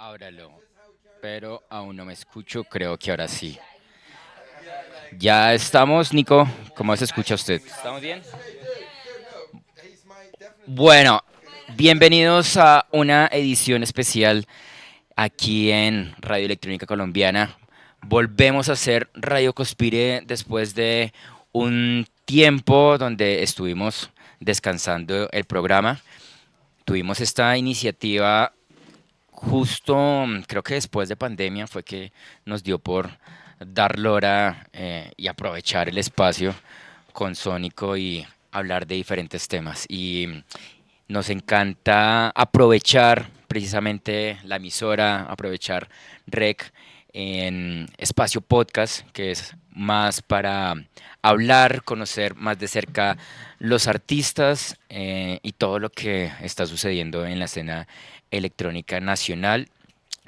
Ábralo, pero aún no me escucho, creo que ahora sí. Ya estamos, Nico, ¿cómo se escucha usted? ¿Estamos bien? Bueno, bienvenidos a una edición especial aquí en Radio Electrónica Colombiana. Volvemos a hacer Radio Conspire después de un tiempo donde estuvimos descansando el programa. Tuvimos esta iniciativa justo, creo que después de pandemia fue que nos dio por dar lora y aprovechar el espacio con Sónico y hablar de diferentes temas. Y nos encanta aprovechar precisamente la emisora, aprovechar REC en espacio podcast, que es más para hablar, conocer más de cerca los artistas y todo lo que está sucediendo en la escena electrónica nacional,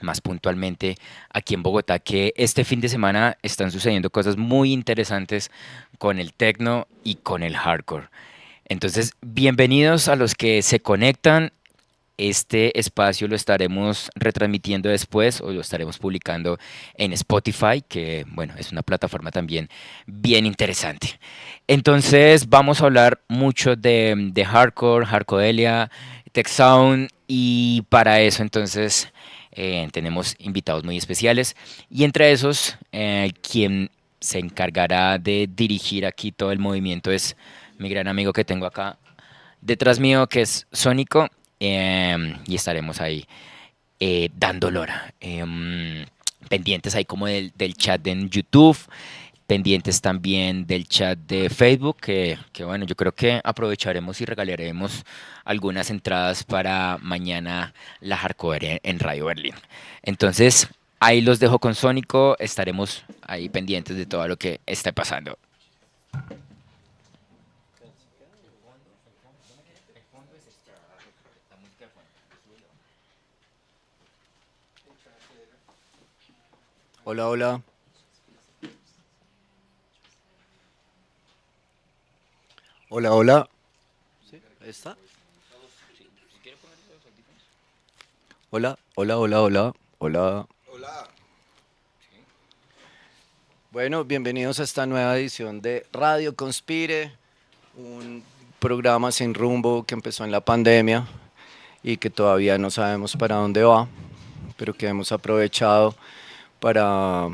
más puntualmente aquí en Bogotá, que este fin de semana están sucediendo cosas muy interesantes con el techno y con el hardcore. Entonces, bienvenidos a los que se conectan. Este espacio lo estaremos retransmitiendo después o lo estaremos publicando en Spotify, que bueno, es una plataforma también bien interesante. Entonces vamos a hablar mucho de hardcore, hardcodelia, tech sound y para eso entonces tenemos invitados muy especiales y entre esos quien se encargará de dirigir aquí todo el movimiento es mi gran amigo que tengo acá detrás mío, que es Sónico, y estaremos ahí dando lora. Pendientes ahí como del chat en YouTube, pendientes también del chat de Facebook, que bueno, yo creo que aprovecharemos y regalaremos algunas entradas para mañana la Hardcore en Radio Berlín. Entonces, ahí los dejo con Sónico, estaremos ahí pendientes de todo lo que esté pasando. Hola, hola. Hola, hola. ¿Sí? Ahí está. Hola, hola, hola, hola. Hola. Bueno, bienvenidos a esta nueva edición de Radio Conspire, un programa sin rumbo que empezó en la pandemia y que todavía no sabemos para dónde va, pero que hemos aprovechado para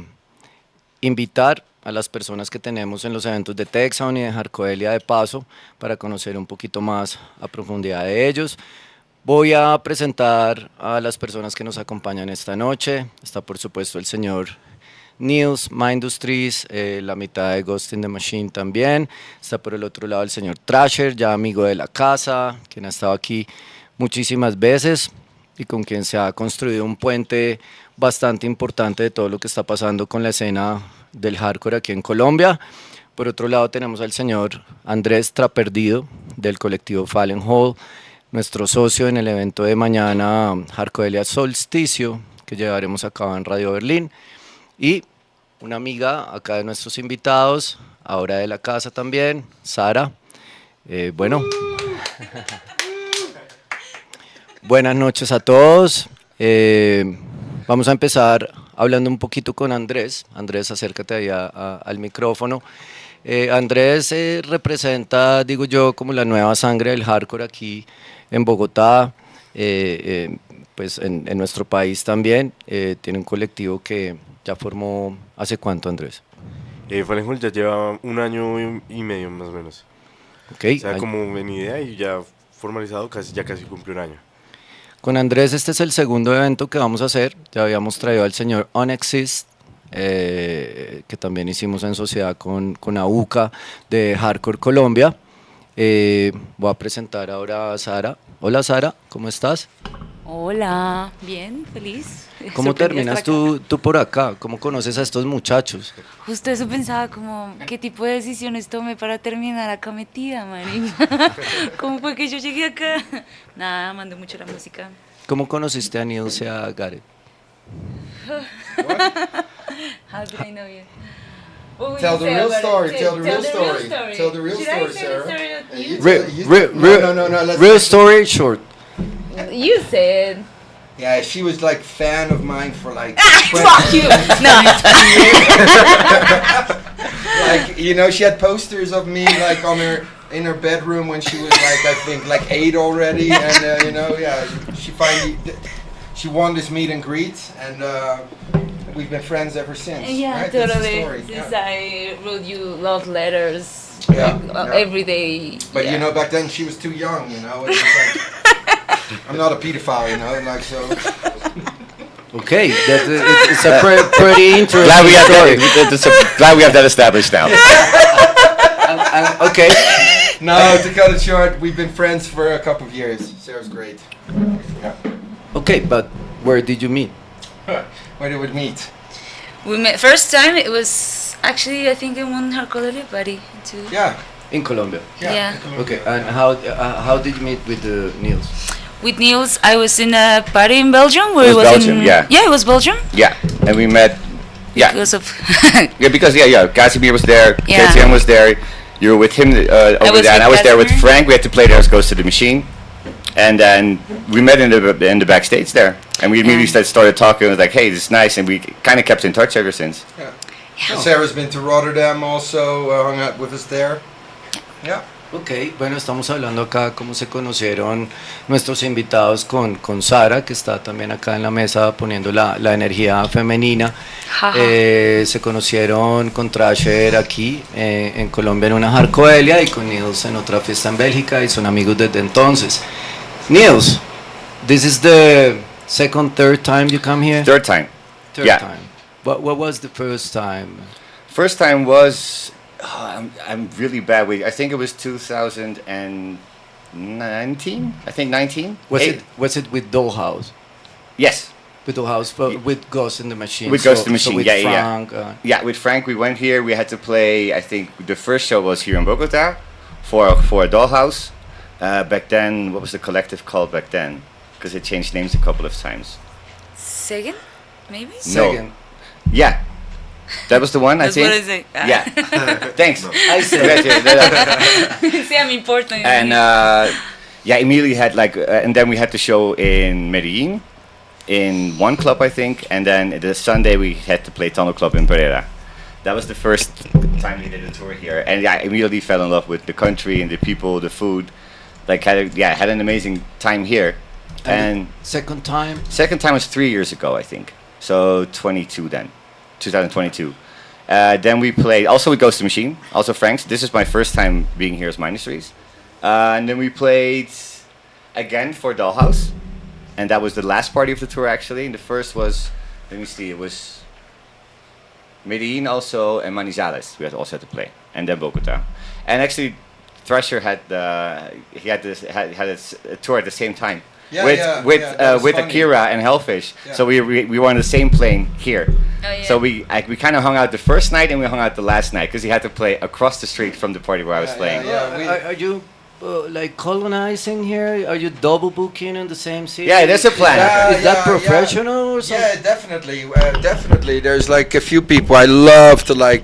invitar a las personas que tenemos en los eventos de Texan y de Jarcoelia de paso para conocer un poquito más a profundidad de ellos. Voy a presentar a las personas que nos acompañan esta noche. Está por supuesto el señor Niels, Mindustries, la mitad de Ghost in the Machine también. Está por el otro lado el señor Thrasher, ya amigo de la casa, quien ha estado aquí muchísimas veces y con quien se ha construido un puente bastante importante de todo lo que está pasando con la escena del hardcore aquí en Colombia. Por otro lado tenemos al señor Andrés Traperdido del colectivo Fallen Hall, nuestro socio en el evento de mañana Hardcoelia Solsticio que llevaremos a cabo en Radio Berlín, y una amiga acá de nuestros invitados, ahora de la casa también, Sara. Bueno, buenas noches a todos. Vamos a empezar hablando un poquito con Andrés. Andrés, acércate ahí al micrófono. Andrés representa, digo yo, como la nueva sangre del hardcore aquí en Bogotá, pues en nuestro país también. Tiene un colectivo que ya formó, ¿hace cuánto, Andrés? Fallen Hall ya lleva un año y medio más o menos. Okay. O sea, como en idea y ya formalizado ya casi cumple un año. Con Andrés este es el segundo evento que vamos a hacer. Ya habíamos traído al señor Unexist, que también hicimos en sociedad con AUCA de Hardcore Colombia. Voy a presentar ahora a Sara. Hola Sara, ¿cómo estás? Hola, bien, feliz. ¿Cómo Sorprendida terminas estar acá. tú por acá? ¿Cómo conoces a estos muchachos? Justo eso pensaba, como, ¿qué tipo de decisiones tomé para terminar acá metida, marica? ¿Cómo fue que yo llegué acá? Nada, mando mucho la música. ¿Cómo conociste a Niels y a Gareth? How did I know you? What would Tell you the say real about story. it? Tell the real Tell story. Tell the real Should I story, say the Sarah. story of you? You tell- you- no, no, no. Let's Real story short. You said. Yeah, she was like fan of mine for like Fuck you! No. like she had posters of me like on her in her bedroom when she was like I think like 8 already, and she won this meet and greet, and we've been friends ever since. Yeah, right? That's the totally. story. Since Yeah. I wrote you love letters Yeah. every day. But yeah. back then she was too young. It was like, I'm not a pedophile, like so. Okay, it's a pretty interesting Glad we have story. glad we have that established now. Okay, No, to cut it short, we've been friends for a couple of years. Sarah's great. Yeah. okay, but where did you meet? Where did we meet? We met first time. It was actually I think in one hardcore party too. Yeah. In Colombia. Yeah. Okay, and how did you meet with Niels? With Niels, I was in a party in Belgium where It it was was Belgium, in, yeah. Yeah, it was Belgium. Yeah, and we met. Yeah, Because of because Casimir was there, Yeah. KTM was there. You were with him over was there, and with I was there with Casimir. Frank. We had to play There Goes to the Machine, and then we met in the backstage there, and we immediately started talking. It was like, hey, this is nice, and we kind of kept in touch ever since. Sarah's been to Rotterdam also, hung out with us there. Yeah. Ok, bueno, estamos hablando acá cómo se conocieron nuestros invitados con Sara, que está también acá en la mesa poniendo la energía femenina. Jaja. Se conocieron con Trasher aquí en Colombia en una Jarcoelia y con Niels en otra fiesta en Bélgica y son amigos desde entonces. Niels, this is the third time you come here? Third time. Third yeah. time. What was the first time? First time was. I'm really bad with. I think it was 2019. I think 19. Was it with Dollhouse? Yes. With Dollhouse, but with Ghost in the Machine. With Ghost in the Machine, with yeah, Frank, yeah, with Frank, we went here. We had to play. I think the first show was here in Bogota for a Dollhouse. Back then, what was the collective called back then? Because it changed names a couple of times. Second, maybe. Second. Yeah, that was the one. That's I think. what I say. Yeah. Thanks. I said. See, I'm important. And yeah, immediately had and then we had the show in Medellin, in one club I think, and then the Sunday we had to play Tunnel Club in Pereira. That was the first time we did a tour here, and yeah, I immediately fell in love with the country and the people, the food. Had an amazing time here. And second time? Second time was 3 years ago, I think. So 2022. Then we played also with Ghost the Machine, also Frank's. This is my first time being here as Minus Threes. And then we played again for Dollhouse, and that was the last party of the tour actually. And the first was, let me see, it was Medellin also and Manizales. We also had to play, and then Bogota. And actually, Thrasher had a tour at the same time. Yeah, with that was funny. Akira and Hellfish. Yeah. So we were on the same plane here. Oh, yeah. So we kind of hung out the first night and we hung out the last night because he had to play across the street from the party where I was playing. Are you like colonizing here? Are you double booking in the same city? Yeah, there's a plan. Is that professional or something? Yeah, definitely. Definitely. There's like a few people I love to like.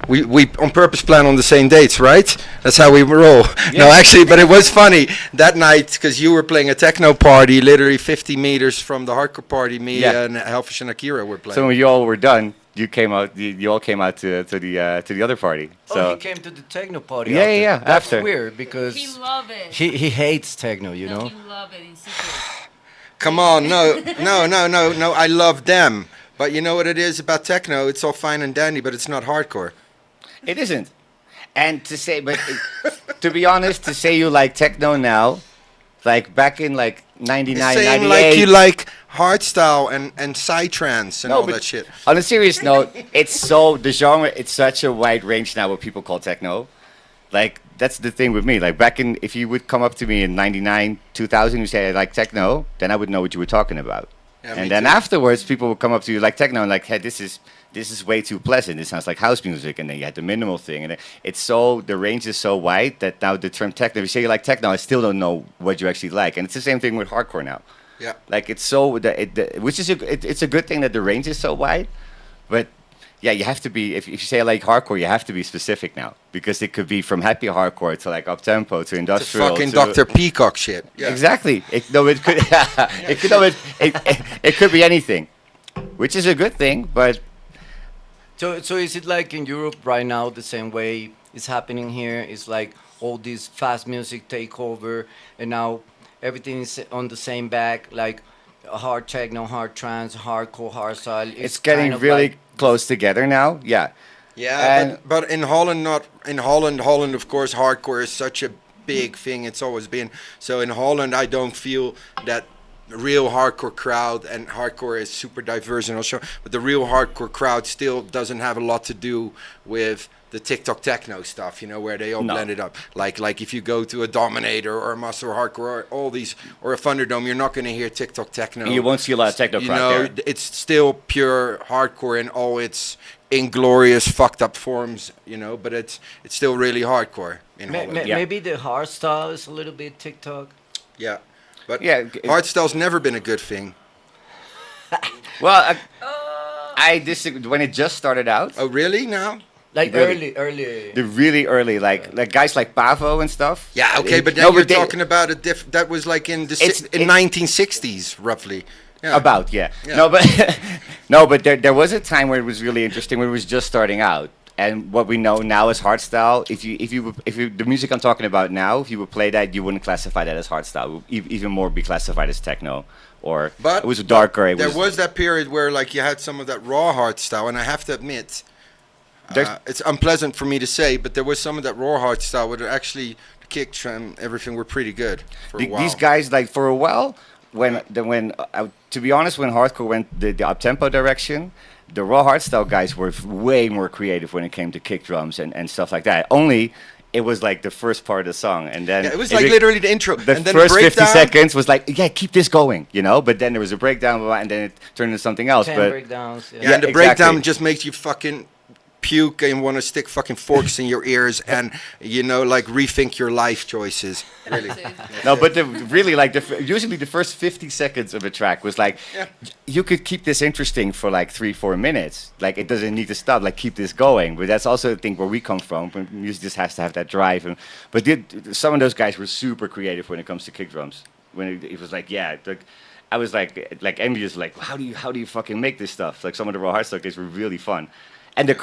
We on purpose plan on the same dates, right? That's how we roll. Yeah. No, actually, but it was funny that night because you were playing a techno party, literally 50 meters from the hardcore party. Me and Hellfish and Akira were playing. So when you all were done, you came out. You all came out to the other party. So Oh, he came to the techno party. Yeah, after. yeah, That's after. weird because He love it. he hates techno, you know. He love it in secret. Come on, no. I love them, but you know what it is about techno? It's all fine and dandy, but it's not hardcore. it isn't. And to say, to be honest, to say you like techno now, like back in like 99, Same 98. like you like hardstyle and psytrance and all that shit. On a serious note, the genre, it's such a wide range now what people call techno. Like, that's the thing with me. Like, if you would come up to me in 99, 2000, you say, I like techno, then I would know what you were talking about. Yeah, me and then too. afterwards, people would come up to you like techno and like, hey, this is way too pleasant. It sounds like house music. And then you had the minimal thing. And the range is so wide that now the term techno, if you say you like techno, I still don't know what you actually like. And it's the same thing with hardcore now. Yeah. Like, it's so, it's a good thing that the range is so wide, but yeah, you have to be. If you say like hardcore, you have to be specific now because it could be from happy hardcore to like up tempo to It's industrial. fucking to, Dr. Peacock shit. Yeah. Exactly. It could. It could. No, it could be anything, which is a good thing. But So is it like in Europe right now the same way it's happening here? It's like all this fast music take over, and now everything is on the same bag, like hard techno, hard trance, hardcore, hardstyle. it's getting kind of really like, close together now. Yeah. Yeah, And- but in Holland, not in Holland. Holland, of course, hardcore is such a big thing. It's always been. So in Holland, I don't feel that real hardcore crowd, and hardcore is super diverse and also, but the real hardcore crowd still doesn't have a lot to do with the TikTok techno stuff, you know, where they all No. blend it up. Like if you go to a Dominator or a Master Hardcore or all these or a Thunderdome, you're not going to hear TikTok techno. You won't see a lot of techno You crowd know, there. it's still pure hardcore in all its inglorious fucked up forms, you know, but it's still really hardcore in Holland. Yeah. maybe the hardstyle is a little bit TikTok. Yeah, but Yeah, hardstyle's never been a good thing. Well, I disagree. When it just started out, Oh, really? Now? Like Really? early. the really early, like guys like Pavo and stuff. Yeah, okay, but then No, you're they- talking about a that was like in the It's- in it- 1960s, roughly. Yeah. About, yeah. Yeah. No, but no, but there was a time where it was really interesting when it was just starting out. And what we know now is hardstyle. If you the music I'm talking about now, if you would play that, you wouldn't classify that as hardstyle. It would even more be classified as techno, or But it was darker. It there was that period where like you had some of that raw hardstyle, and I have to admit, There's- it's unpleasant for me to say, but there was some of that raw hardstyle where actually the kick and everything were pretty good for a while. These guys, like for a while, to be honest, when hardcore went the up tempo direction, the raw hardstyle guys were way more creative when it came to kick drums and stuff like that. Only it was like the first part of the song, and then Yeah, it was like literally the intro, The and then first the 50 breakdown. seconds was like, yeah, keep this going, you know. But then there was a breakdown, and then it turned into something else. 10 But breakdowns. Yeah, Yeah, and the exactly. breakdown just makes you fucking puke and want to stick fucking forks in your ears and, you know, like rethink your life choices. Really. no, but really, like usually the first 50 seconds of a track was like, Yeah. you could keep this interesting for like 3-4 minutes. Like it doesn't need to stop. Like keep this going. But that's also the thing where we come from. Music just has to have that drive. But some of those guys were super creative when it comes to kick drums. When it was like, yeah, like I was like envious. Like how do you fucking make this stuff? Like some of the raw hardstyle guys were really fun. And the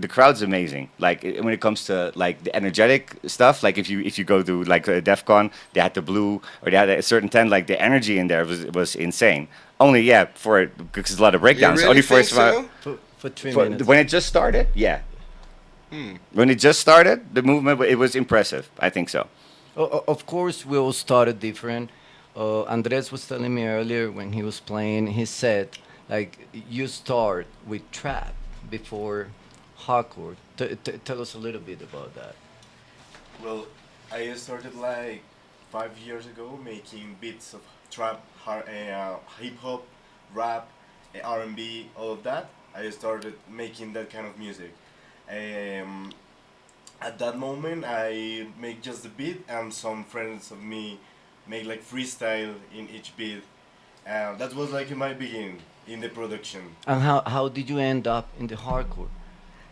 crowd's amazing. Like when it comes to like the energetic stuff, like if you go to like DEF CON, they had the blue or they had a certain tent, like the energy in there was insane. Only because there's a lot of You breakdowns. really Only for think so? For 3 minutes. when it just started, yeah. When it just started, the movement it was impressive. I think so. Of course, we all started different. Andres was telling me earlier when he was playing, he said, like, you start with trap before hardcore. Tell us a little bit about that. Well, I started like 5 years ago making beats of trap, hip hop, rap, R&B, all of that. I started making that kind of music. At that moment, I make just the beat, and some friends of me make like freestyle in each beat. That was like in my beginning in the production. And how did you end up in the hardcore?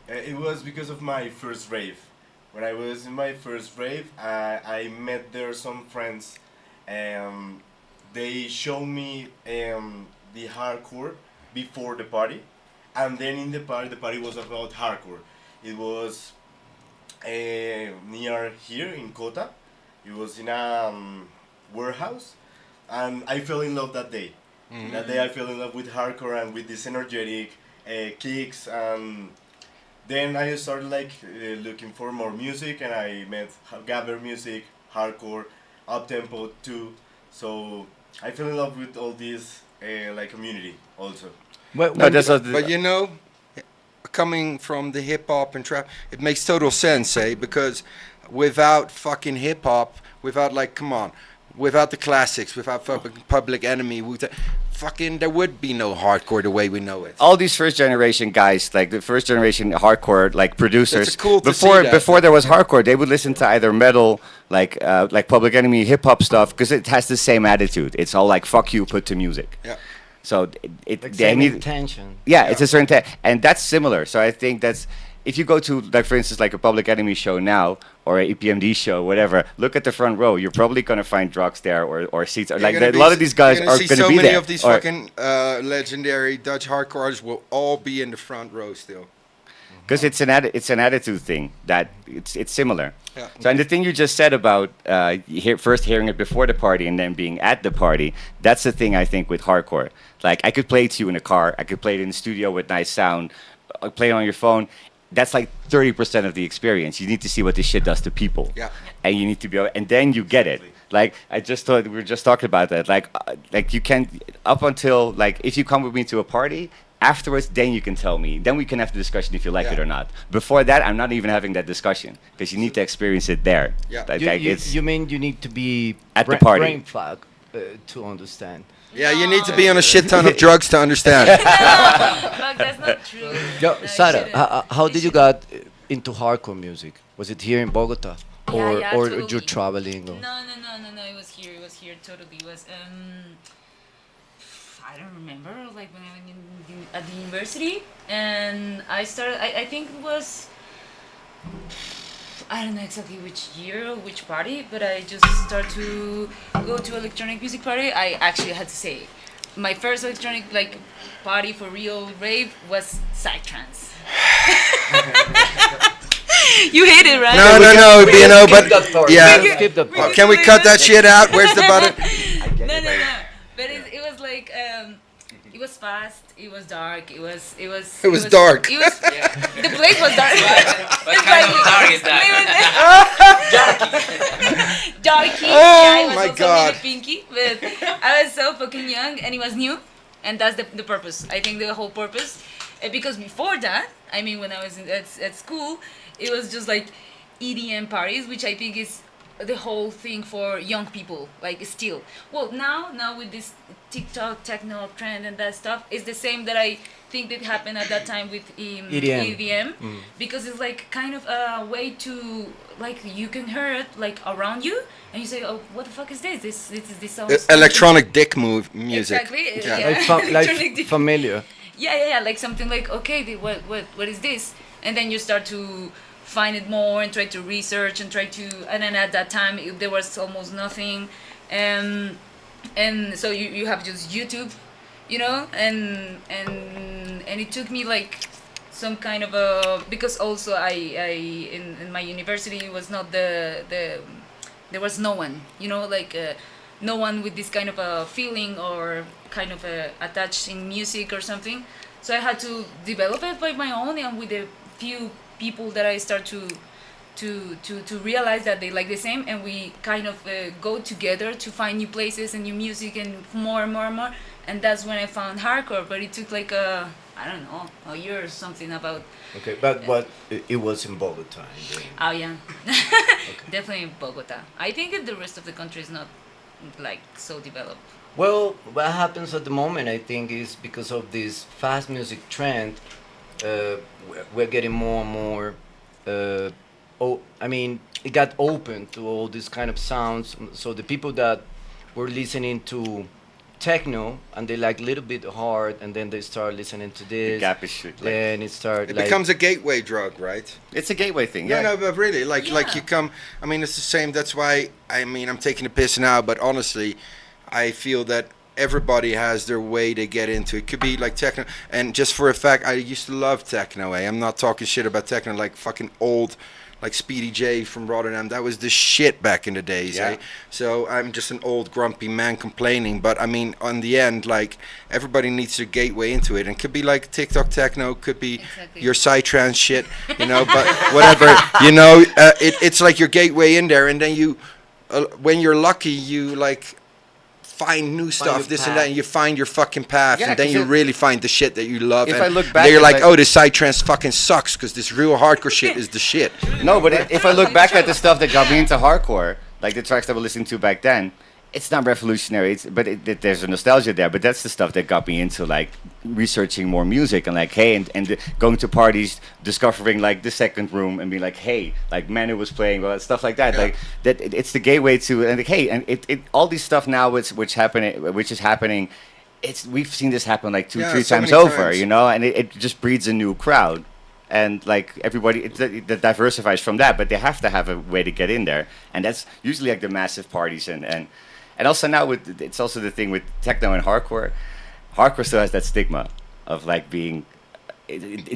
It was because of my first rave. When I was in my first rave, I met there some friends. They showed me the hardcore before the party, and then in the party was about hardcore. It was near here in Kota. It was in a warehouse, and I fell in love that day. That day I fell in love with hardcore and with this energetic kicks, and then I started like looking for more music, and I met gather music, hardcore, up tempo too. So I fell in love with all this like community also. Well, No, that's not But you know, coming from the hip hop and trap, it makes total sense, eh? Because without fucking hip hop, without like, come on, without the classics, without Public Enemy, fucking there would be no hardcore the way we know it. all these first generation guys, like the first generation hardcore, like producers, It's cool to see before that. before there was hardcore, they would listen to either metal, like Public Enemy, hip hop stuff, because it has the same attitude. It's all like fuck you, put to music. Yeah. So Like they same need, intention. yeah, it's a certain and that's similar. So I think that's if you go to like for instance like a Public Enemy show now or a EPMD show, whatever. Look at the front row. You're probably gonna find drugs there or seats. Or, You're like gonna a be lot of these guys you're are see gonna so be many there. of these Or- fucking legendary Dutch hardcore artists will all be in the front row still. because it's an attitude thing that it's similar. Yeah. So and the thing you just said about first hearing it before the party and then being at the party, that's the thing I think with hardcore. Like I could play it to you in a car, I could play it in the studio with nice sound, play it on your phone. That's like 30% of the experience. You need to see what this shit does to people, Yeah. and you need to be, and then you get it. Like I just thought we were just talking about that. Like you can up until like if you come with me to a party. Afterwards, then you can tell me. Then we can have the discussion if you like it Yeah. or not. Before that, I'm not even having that discussion because you need to experience it there. Yeah. Like, You mean you need to be At the party. brain fog to understand? Yeah, you need to be on a shit ton of drugs to understand. Fuck, that's not true. Yo, No, Sarah, shouldn't. how did you got into hardcore music? Was it here in Bogota, or Yeah, or totally. you're traveling? Or? No. It was here. It was here. Totally. It was. I don't remember. Like when I went at the university, and I started. I think it was. I don't know exactly which year or which party, but I just started to go to electronic music party. I actually had to say, my first electronic like party for real rave was psytrance. You hate it, right? No, you know, but yeah. Skip that part. Can we cut that shit out? Where's the button? No. But it was like it was fast. It was dark. It was dark. It was the place was dark. What kind of dark is that? Darky. Oh Yeah, it was my also God. really pinky, but I was so fucking young and it was new, and that's the purpose. I think the whole purpose, because before that, I mean, when I was at school, it was just like EDM parties, which I think is the whole thing for young people, like still. Well, now with this TikTok techno trend and that stuff, it's the same that I think that happened at that time with EDM, because it's like kind of a way to like you can hear it like around you and you say, oh, what the fuck is this? This sounds Electronic dick music. Exactly. Yeah. Yeah. Like, Electronic like familiar. Yeah, like something like, okay, what is this? And then you start to find it more and try to research and and then at that time there was almost nothing, and so you have just YouTube, you know, and it took me like some kind of a, because also I in my university was not the there was no one, you know, like no one with this kind of a feeling or kind of attached in music or something. So I had to develop it by my own and with a few people that I start to realize that they like the same, and we kind of go together to find new places and new music and more and more and more. And that's when I found hardcore, but it took like I don't know, a year or something about. Okay, but it was in Bogota. Oh yeah, definitely in Bogota. I think that the rest of the country is not like so developed. Well, what happens at the moment, I think, is because of this fast music trend, we're getting more and more. I mean, it got open to all these kind of sounds. So the people that were listening to techno and they like a little bit hard, and then they start listening to The this. gap is shit. Like, Then it starts It like becomes a gateway drug, right? it's a gateway thing. Yeah, Yeah. no, but really, like Yeah. you come. I mean, it's the same. That's why I mean, I'm taking a piss now, but honestly, I feel that everybody has their way to get into it. Could be like techno, and just for a fact, I used to love techno. I'm not talking shit about techno, like fucking old, like Speedy J from Rotterdam. That was the shit back in the days. Yeah. So I'm just an old grumpy man complaining, but I mean, on the end, like everybody needs a gateway into it, and could be like TikTok techno, could be Exactly. your psytrance shit, you know, but whatever, you know, it's like your gateway in there, and then you, when you're lucky, you like find new stuff, your this and path. that, and you find your fucking path, Yeah, and then 'cause you it- really find the shit that you love. If and I look back then you're at like, my- oh, this psytrance fucking sucks because this real hardcore shit is the shit. No, but if I look back at the stuff that got me into hardcore, like the tracks that we're listening to back then, it's not revolutionary. There's a nostalgia there, but that's the stuff that got me into like researching more music and like, hey, and going to parties, discovering like the second room and being like, hey, like Manu was playing, well, stuff like that. Yeah. Like it's the gateway to, and like, hey, and it all these stuff now which is happening we've seen this happen like two, Yeah, three so times many over, times. you know, and it just breeds a new crowd. And like everybody, that diversifies from that, but they have to have a way to get in there, and that's usually like the massive parties, and also now with it's also the thing with techno and hardcore. Hardcore still has that stigma of like being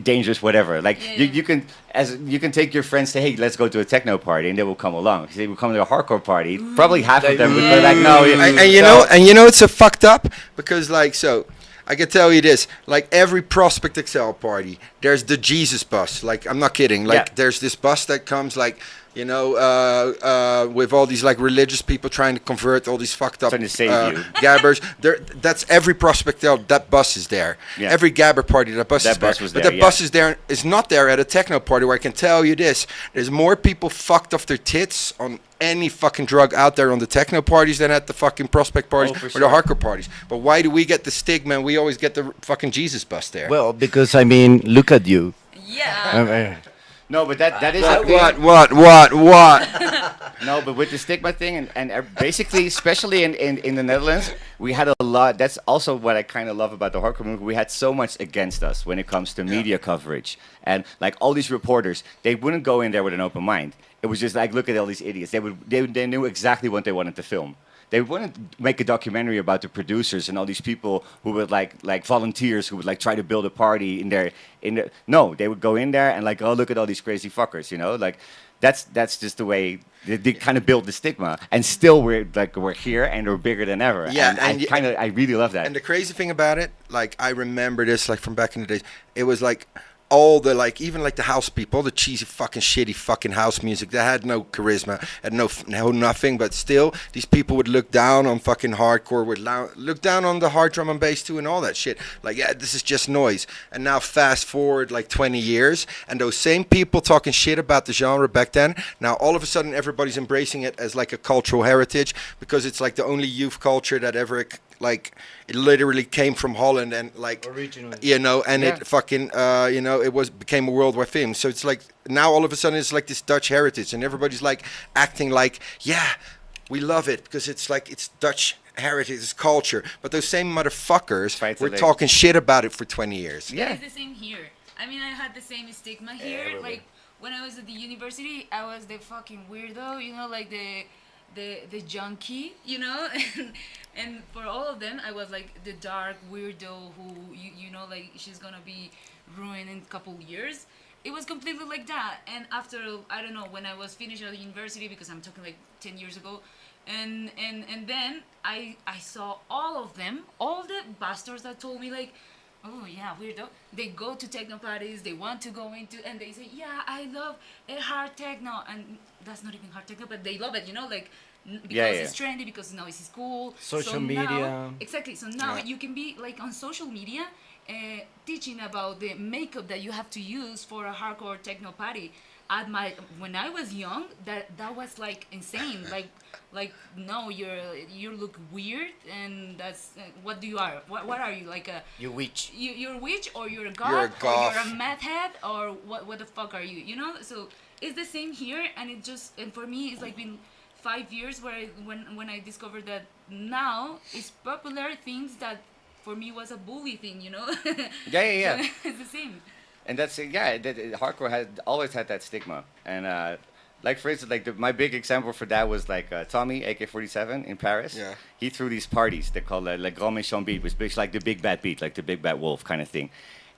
dangerous, whatever. Like Yeah, you, yeah. you can take your friends, say, hey, let's go to a techno party, and they will come along. If they will come to a hardcore party, probably half of them would be like, no. And you know it's a fucked up because like so. I can tell you this, like every Prospect Excel party, there's the Jesus bus. Like I'm not kidding. Like Yeah. there's this bus that comes like, you know, with all these like religious people trying to convert all these fucked up Trying to save you. gabbers. That's every Prospect Excel. That bus is there. Yeah. Every gabber party, that bus That is there. bus was but there, that yeah. bus is not there at a techno party. Where I can tell you this, there's more people fucked off their tits on any fucking drug out there on the techno parties than at the fucking Prospect parties Oh, for or sure. the hardcore parties. But why do we get the stigma and we always get the fucking Jesus bus there? Well, because I mean, look at you. Yeah. No, but that is a what, thing. what? No, but with the stigma thing, and basically, especially in the Netherlands, we had a lot. That's also what I kind of love about the hardcore movement. We had so much against us when it comes to media coverage. And like all these reporters, they wouldn't go in there with an open mind. It was just like, look at all these idiots. They knew exactly what they wanted to film. They wouldn't make a documentary about the producers and all these people who would like volunteers who would like try to build a party in their. No, they would go in there and like, oh, look at all these crazy fuckers, you know, like that's just the way they kind of build the stigma, and still we're here and we're bigger than ever. Yeah, and I really love that. And the crazy thing about it, like I remember this like from back in the days. It was like all the like even like the house people, the cheesy fucking shitty fucking house music that had no charisma, had no nothing, but still these people would look down on fucking hardcore, would look down on the hard drum and bass too and all that shit. Like, yeah, this is just noise. And now fast forward like 20 years, and those same people talking shit about the genre back then, now all of a sudden everybody's embracing it as like a cultural heritage because it's like the only youth culture that ever like it literally came from Holland and like Originally. you know, and Yeah. it fucking you know, it became a worldwide film. So it's like now all of a sudden it's like this Dutch heritage, and everybody's like acting like, yeah, we love it because it's like it's Dutch heritage, it's culture. But those same motherfuckers Fight were till they- talking shit about it for 20 years. Yeah. It's the same here. I mean, I had the same stigma here. Like when I was at the university, I was the fucking weirdo, you know, like the junkie, you know, and for all of them, I was like the dark weirdo who you know, like she's gonna be ruined in a couple years. It was completely like that. And after, I don't know, when I was finished at the university, because I'm talking like 10 years ago, and then I saw all of them, all the bastards that told me like, oh yeah, weirdo. They go to techno parties, they want to go into, and they say, yeah, I love hard techno, and that's not even hard techno, but they love it, you know, like because Yeah, it's trendy, because now it's cool. Social so media. Now, exactly. So now you can be like on social media, teaching about the makeup that you have to use for a hardcore techno party. When I was young, that was like insane. like no, you look weird, and that's what do you are? What are you, like a You witch. you're a witch, or you're a goth, You're a or goth. you're a meth head, or what the fuck are you? You know? So it's the same here, and it just, and for me it's like been 5 years where when I discovered that now it's popular things that for me was a bully thing, you know? Yeah. So it's the same. And that's hardcore has always had that stigma. And like for instance, like my big example for that was like Tommy AK-47 in Paris. Yeah. He threw these parties. They called Le Grand Méchant Beat, which is like the big bad beat, like the big bad wolf kind of thing.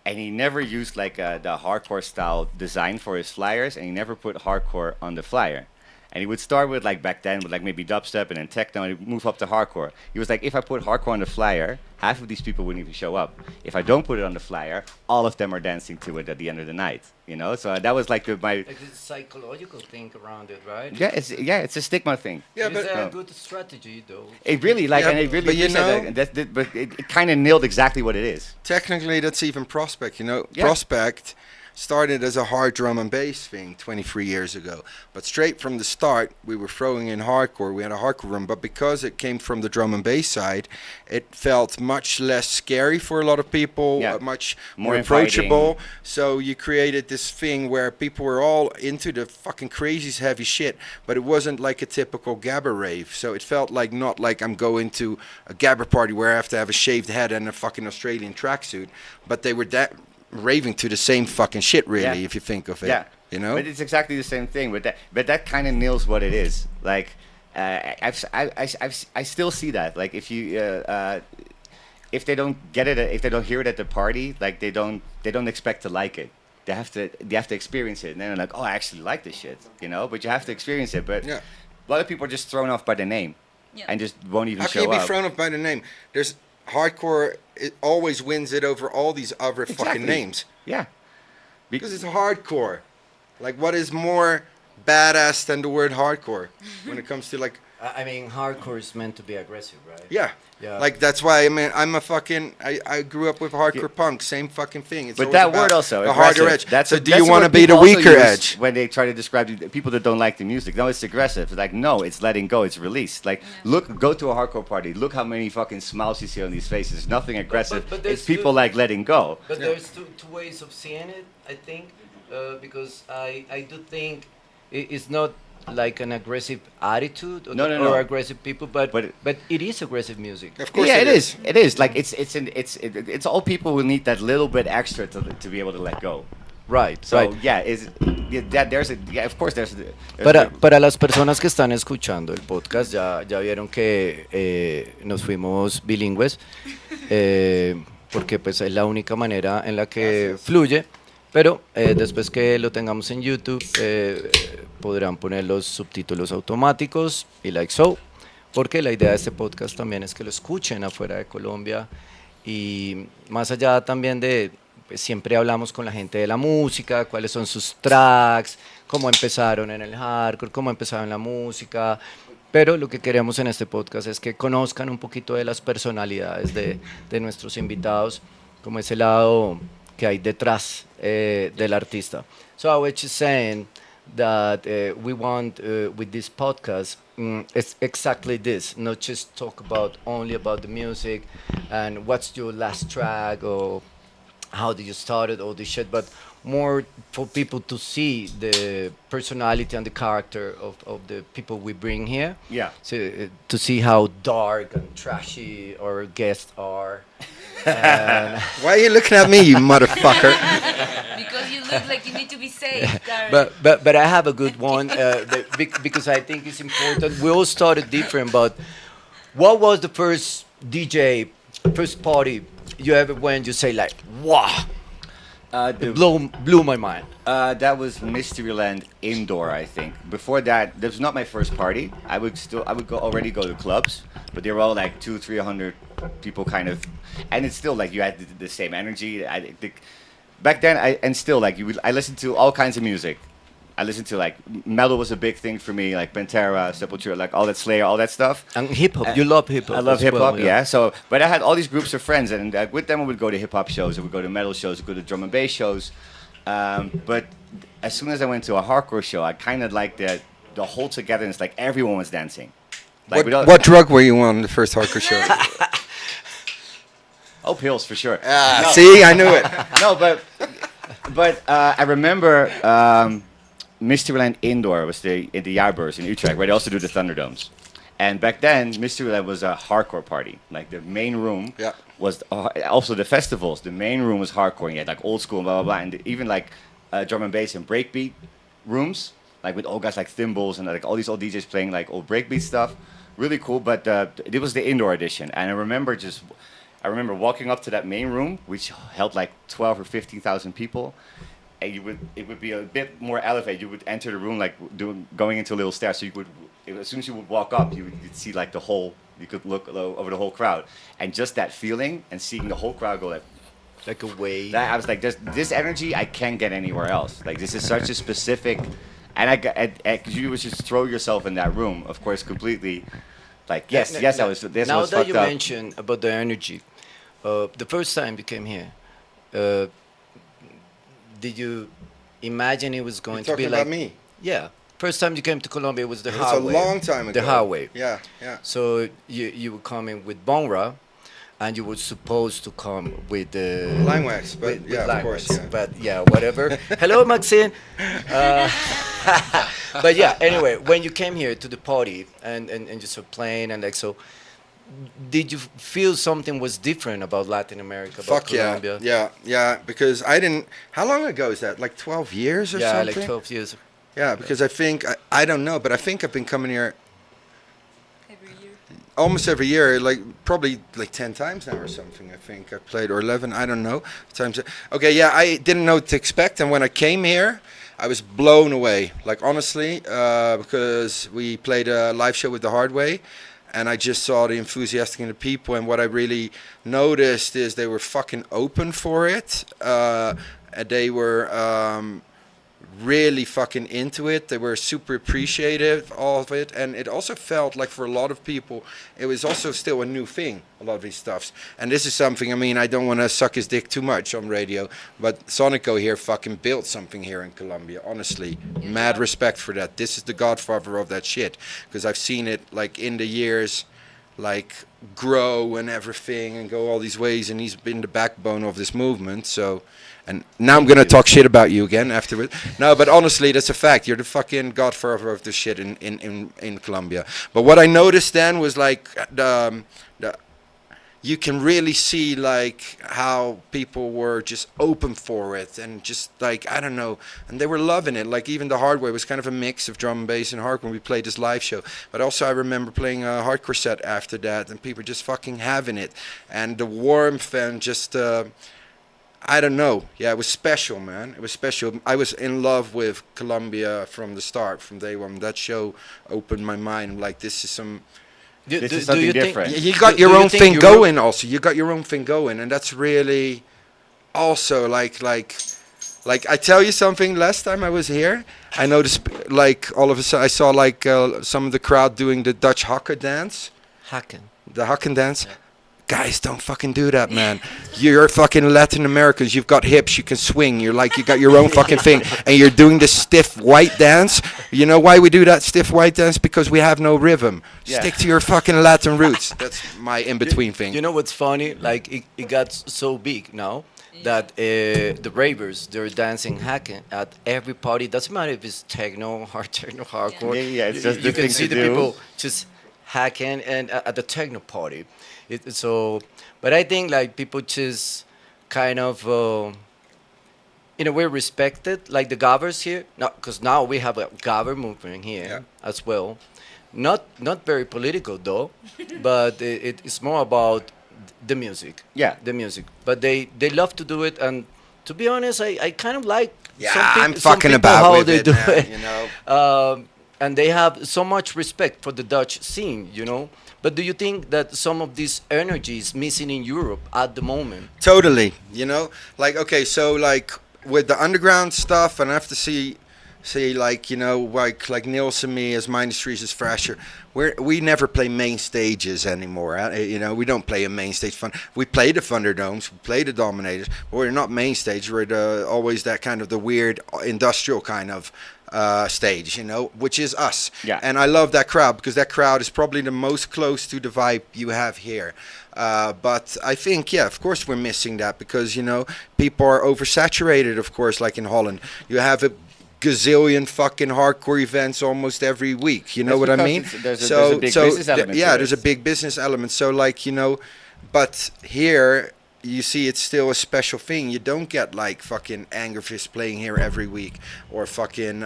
And he never used like the hardcore style design for his flyers, and he never put hardcore on the flyer. And he would start with like back then with like maybe dubstep and then techno, and he'd move up to hardcore. He was like, if I put hardcore on the flyer, half of these people wouldn't even show up. If I don't put it on the flyer, all of them are dancing to it at the end of the night. You know, so that was like my Like this psychological thing around it, right? it's a stigma thing. Yeah, It's but a good strategy, though. It really like Yeah, and it really but you is like know- that, and but it kind of nailed exactly what it is. technically that's even Prospect, you know. Yeah. Prospect started as a hard drum and bass thing 23 years ago. But straight from the start, we were throwing in hardcore. We had a hardcore room, but because it came from the drum and bass side, it felt much less scary for a lot of people, Yeah. much More more inviting. approachable. So you created this thing where people were all into the fucking crazy heavy shit, but it wasn't like a typical gabber rave. So it felt like not like I'm going to a gabber party where I have to have a shaved head and a fucking Australian tracksuit, but they were that raving to the same fucking shit, really, Yeah. if you think of it. Yeah, You know? but it's exactly the same thing. But that kind of nails what it is. Like, I still see that. Like, if they don't get it, if they don't hear it at the party, like they don't expect to like it. They have to experience it, and then they're like, oh, I actually like this shit, you know. But you have to experience it. But Yeah. a lot of people are just thrown off by the name, Yeah. and just won't even How can show you be up. thrown off by the name? There's hardcore. It always wins it over all these other fucking Exactly. names Yeah, because it's hardcore. Like, what is more badass than the word hardcore when it comes to like, I mean, hardcore is meant to be aggressive, right? yeah. Yeah. Like, that's why, I mean, I grew up with hardcore punk, same fucking thing. It's but always that about word also, the harder aggressive. edge. So do that's you want to what be the people also weaker use edge? when they try to describe the people that don't like the music? No, it's aggressive. It's like, no, it's letting go. It's released. Like, go to a hardcore party. Look how many fucking smiles you see on these faces. There's nothing aggressive. but It's there's people two- like letting go. But there's two ways of seeing it, I think, because I do think it's not like an aggressive attitude No, no, no. or aggressive people, but But- it is aggressive music. Of course Yeah, it is. It is. Like it's all people who need that little bit extra to be able to let go. Right, So right. of course there's. Para las personas que están escuchando el podcast, ya vieron que nos fuimos bilingües, porque pues es la única manera en la que fluye, pero después que lo tengamos en YouTube, podrán poner los subtítulos automáticos y like so, porque la idea de este podcast también es que lo escuchen afuera de Colombia y más allá también de, pues, siempre hablamos con la gente de la música, cuáles son sus tracks, cómo empezaron en el hardcore, cómo empezaron en la música, pero lo que queremos en este podcast es que conozcan un poquito de las personalidades de nuestros invitados, como ese lado que hay detrás del artista. So I was just saying that we want with this podcast it's exactly this, not just talk about only about the music and what's your last track or how did you start it, all this shit, but more for people to see the personality and the character of the people we bring here. Yeah. So, to see how dark and trashy our guests are. And Why are you looking at me, you motherfucker? Because you look like you need to be saved, Darren. but I have a good one because I think it's important. We all started different, but what was the first DJ, first party you ever went? You say like, wow, it blew my mind. That was Mysteryland indoor, I think. Before that, this was not my first party. I would already go to clubs, but they were all like 200-300 people kind of, and it's still like you had the same energy. Back then, I listened to all kinds of music. I listened to like metal was a big thing for me, like Pantera, Sepultura, like all that Slayer, all that stuff. And hip hop, you love hip hop. I love as hip hop, well, yeah. So, but I had all these groups of friends, and with them, we would go to hip hop shows, we would go to metal shows, we would go to drum and bass shows. But as soon as I went to a hardcore show, I kind of liked the whole togetherness, like everyone was dancing. Like What drug were you on the first hardcore show? Oh, pills for sure. Ah, see, I knew it. No, but I remember Mysteryland Indoor was in the Jaarbeurs in Utrecht, where they also do the Thunderdomes. And back then, Mysteryland was a hardcore party. Like the main room Yeah. was also the festivals. The main room was hardcore. You had like old school and blah blah blah, and even like drum and bass and breakbeat rooms, like with old guys like Thimbles and like all these old DJs playing like old breakbeat stuff. Really cool. But it was the indoor edition, and I remember walking up to that main room, which held like 12 or 15,000 people, and it would be a bit more elevated. You would enter the room like going into a little stairs, so as soon as you would walk up, you'd see like you could look over the whole crowd, and just that feeling and seeing the whole crowd go Like a wave. I was like, this energy I can't get anywhere else. Like this is such a specific, and you would just throw yourself in that room, of course, completely. Like yes, I was. This now was that fucked you up. mentioned about the energy, the first time you came here, did you imagine it was You're going to be talking like? about me. Yeah, first time you came to Colombia was the It's a highway. long time ago. The highway. Yeah, yeah. So you were coming with Bonra, and you were supposed to come with the Lime wax, but yeah, of course, yeah. But yeah, whatever. Hello, Maxine. Uh, but yeah, anyway, when you came here to the party and you saw playing and like so, did you feel something was different about Latin America, about Fuck yeah, Colombia? yeah. Because I didn't. How long ago is that? Like 12 years or Yeah, something? like 12 years. Yeah, because I think I don't know, but I think I've been coming here Every year. almost every year, like probably like 10 times now or something. I think I played, or 11, I don't know. Times. Okay, yeah, I didn't know what to expect, and when I came here, I was blown away. Like honestly, because we played a live show with the Hard Way, and I just saw the enthusiastic in the people, and what I really noticed is they were fucking open for it. And they were really fucking into it. They were super appreciative of it, and it also felt like for a lot of people it was also still a new thing, a lot of these stuffs. And this is something, I mean, I don't want to suck his dick too much on radio, but Sonico here fucking built something here in Colombia, honestly. Mad respect for that. This is the godfather of that shit, because I've seen it like in the years like grow and everything and go all these ways, and he's been the backbone of this movement. So, and now I'm gonna talk shit about you again afterwards. No, but honestly, that's a fact. You're the fucking godfather of this shit in Colombia. But what I noticed then was like the you can really see like how people were just open for it, and just like I don't know, and they were loving it. Like even the Hard Way was kind of a mix of drum and bass and hardcore when we played this live show. But also I remember playing a hardcore set after that, and people just fucking having it, and the warmth and just I don't know. Yeah, it was special, man. It was special. I was in love with Colombia from the start, from day one. That show opened my mind. Like this is some. This is something different. You got your own thing going. Also, you got your own thing going, and that's really also like I tell you something. Last time I was here, I noticed like all of a sudden I saw like some of the crowd doing the Dutch haka dance, the hakken dance. Guys, don't fucking do that, man. You're fucking Latin Americans. You've got hips. You can swing. You're like, you got your own fucking thing. And you're doing this stiff white dance. You know why we do that stiff white dance? Because we have no rhythm. Yeah. Stick to your fucking Latin roots. That's my in-between thing. You know what's funny? Like it got so big now that the ravers, they're dancing hacking at every party. Doesn't matter if it's techno, hard techno, hardcore. Yeah, it's just you the can thing see to the do. people just hacking and at the techno party. So, but I think like people just kind of in a way respected like the gabbers here. Now, because now we have a gabber movement here as well. Not very political though, but it's more about the music. Yeah. The music. But they love to do it, and to be honest, I kind of like. Yeah, some I'm fucking people about how with they it, do man, it. you know. And they have so much respect for the Dutch scene, you know. But do you think that some of this energy is missing in Europe at the moment? Totally. You know, like okay, so like with the underground stuff, and I have to see like you know like Niels and me as Ministries is Thrasher, we never play main stages anymore. You know, we don't play a main stage fun. We play the Thunderdomes, we play the Dominators, but we're not main stage. We're always that kind of the weird industrial kind of stage, you know, which is us. Yeah. And I love that crowd because that crowd is probably the most close to the vibe you have here. But I think, yeah, of course we're missing that because, you know, people are oversaturated, of course, like in Holland. You have a gazillion fucking hardcore events almost every week. You know what I mean? There's a big business element. Yeah, to there's it. a big business element. So, like, you know, but here you see it's still a special thing. You don't get like fucking Angerfist playing here every week or fucking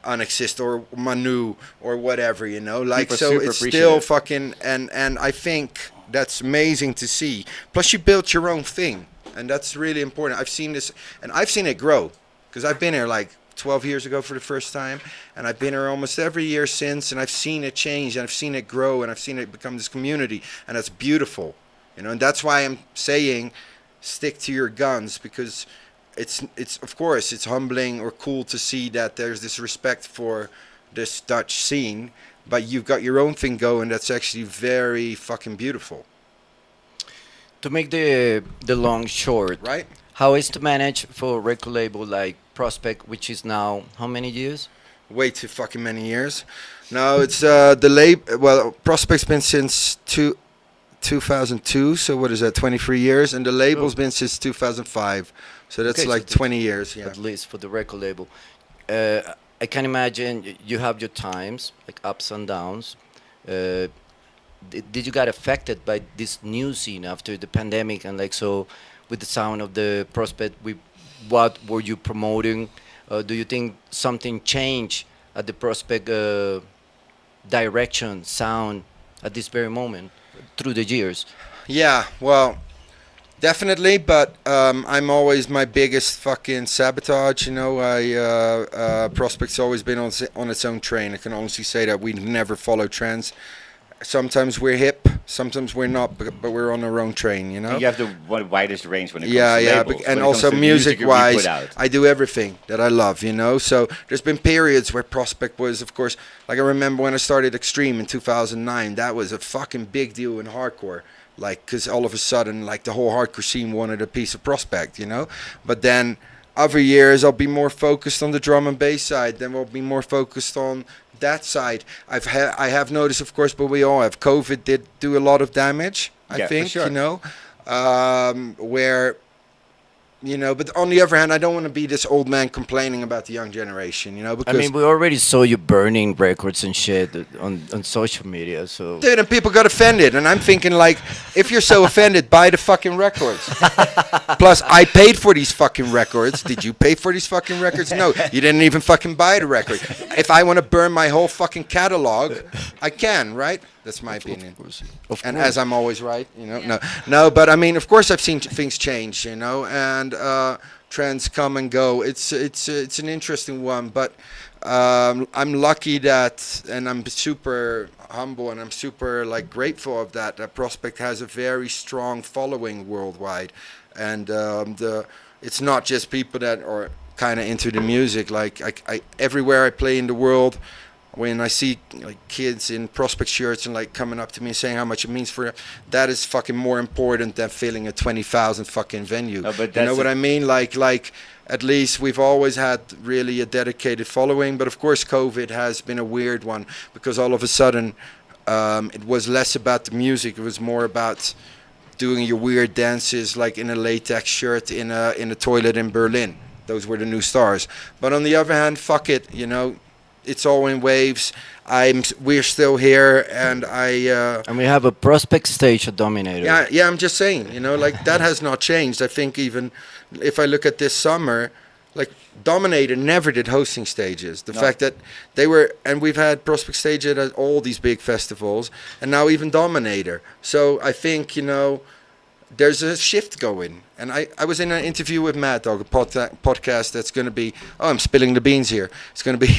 Unexist or Manu or whatever, you know. Like, People are so super it's still appreciative. fucking and I think that's amazing to see. Plus you built your own thing, and that's really important. I've seen this, and I've seen it grow because I've been here like 12 years ago for the first time, and I've been here almost every year since, and I've seen it change, and I've seen it grow, and I've seen it become this community, and that's beautiful, you know. And that's why I'm saying stick to your guns, because it's of course it's humbling or cool to see that there's this respect for this Dutch scene, but you've got your own thing going that's actually very fucking beautiful. To make the long short, Right? How is to manage for record label like Prospect, which is now how many years? Way too fucking many years. No, it's the Well, Prospect's been since 2002. So what is that? 23 years, and the label's been since 2005. So that's Okay, so like 20 years. Yeah. at least for the record label. Uh, I can imagine you have your times, like ups and downs. Uh, did you get affected by this new scene after the pandemic and like so with the sound of the prospect? What were you promoting? Do you think something changed at the prospect direction, sound at this very moment through the years? Yeah. Well, definitely, but I'm always my biggest fucking sabotage. You know, Prospect's always been on its own train. I can honestly say that we never follow trends. Sometimes we're hip, sometimes we're not, but we're on our own train. You know. You have the widest range when it comes Yeah, to yeah, labels. and When it comes also to the music you music-wise, put out. I do everything that I love, you know. So there's been periods where Prospect was, of course, like I remember when I started Extreme in 2009. That was a fucking big deal in hardcore, like, because all of a sudden, like, the whole hardcore scene wanted a piece of Prospect, you know. But then other years, I'll be more focused on the drum and bass side. Then we'll be more focused on that side. I have noticed, of course, but we all have. COVID did do a lot of damage, I Yeah, for think, sure. you know, where, you know, but on the other hand, I don't want to be this old man complaining about the young generation, you know, I because mean, we already saw you burning records and shit on social media, so dude, and people got offended, and I'm thinking, like, if you're so offended, buy the fucking records. Plus, I paid for these fucking records. Did you pay for these fucking records? No, you didn't even fucking buy the record. If I want to burn my whole fucking catalog, I can, right? That's my opinion. of And course. as I'm always right, you know, no, but I mean, of course, I've seen things change, you know, and trends come and go. It's an interesting one, but I'm lucky that, and I'm super humble, and I'm super like grateful of that. That Prospect has a very strong following worldwide, and it's not just people that are kind of into the music. Like I everywhere I play in the world, when I see like kids in Prospect shirts and like coming up to me and saying how much it means for them, that is fucking more important than filling a 20,000 fucking venue. No, but You know that's what I mean? Like at least we've always had really a dedicated following, but of course COVID has been a weird one because all of a sudden it was less about the music. It was more about doing your weird dances like in a latex shirt in a toilet in Berlin. Those were the new stars. But on the other hand, fuck it, you know. It's all in waves. We're still here, and And we have a prospect stage at Dominator. yeah. I'm just saying, you know, like that has not changed. I think even if I look at this summer, like Dominator never did hosting stages. The fact that they were, and we've had Prospect Stage at all these big festivals, and now even Dominator. So I think, you know, there's a shift going. And I was in an interview with Mad Dog, a podcast that's going to be, oh, I'm spilling the beans here. It's going to be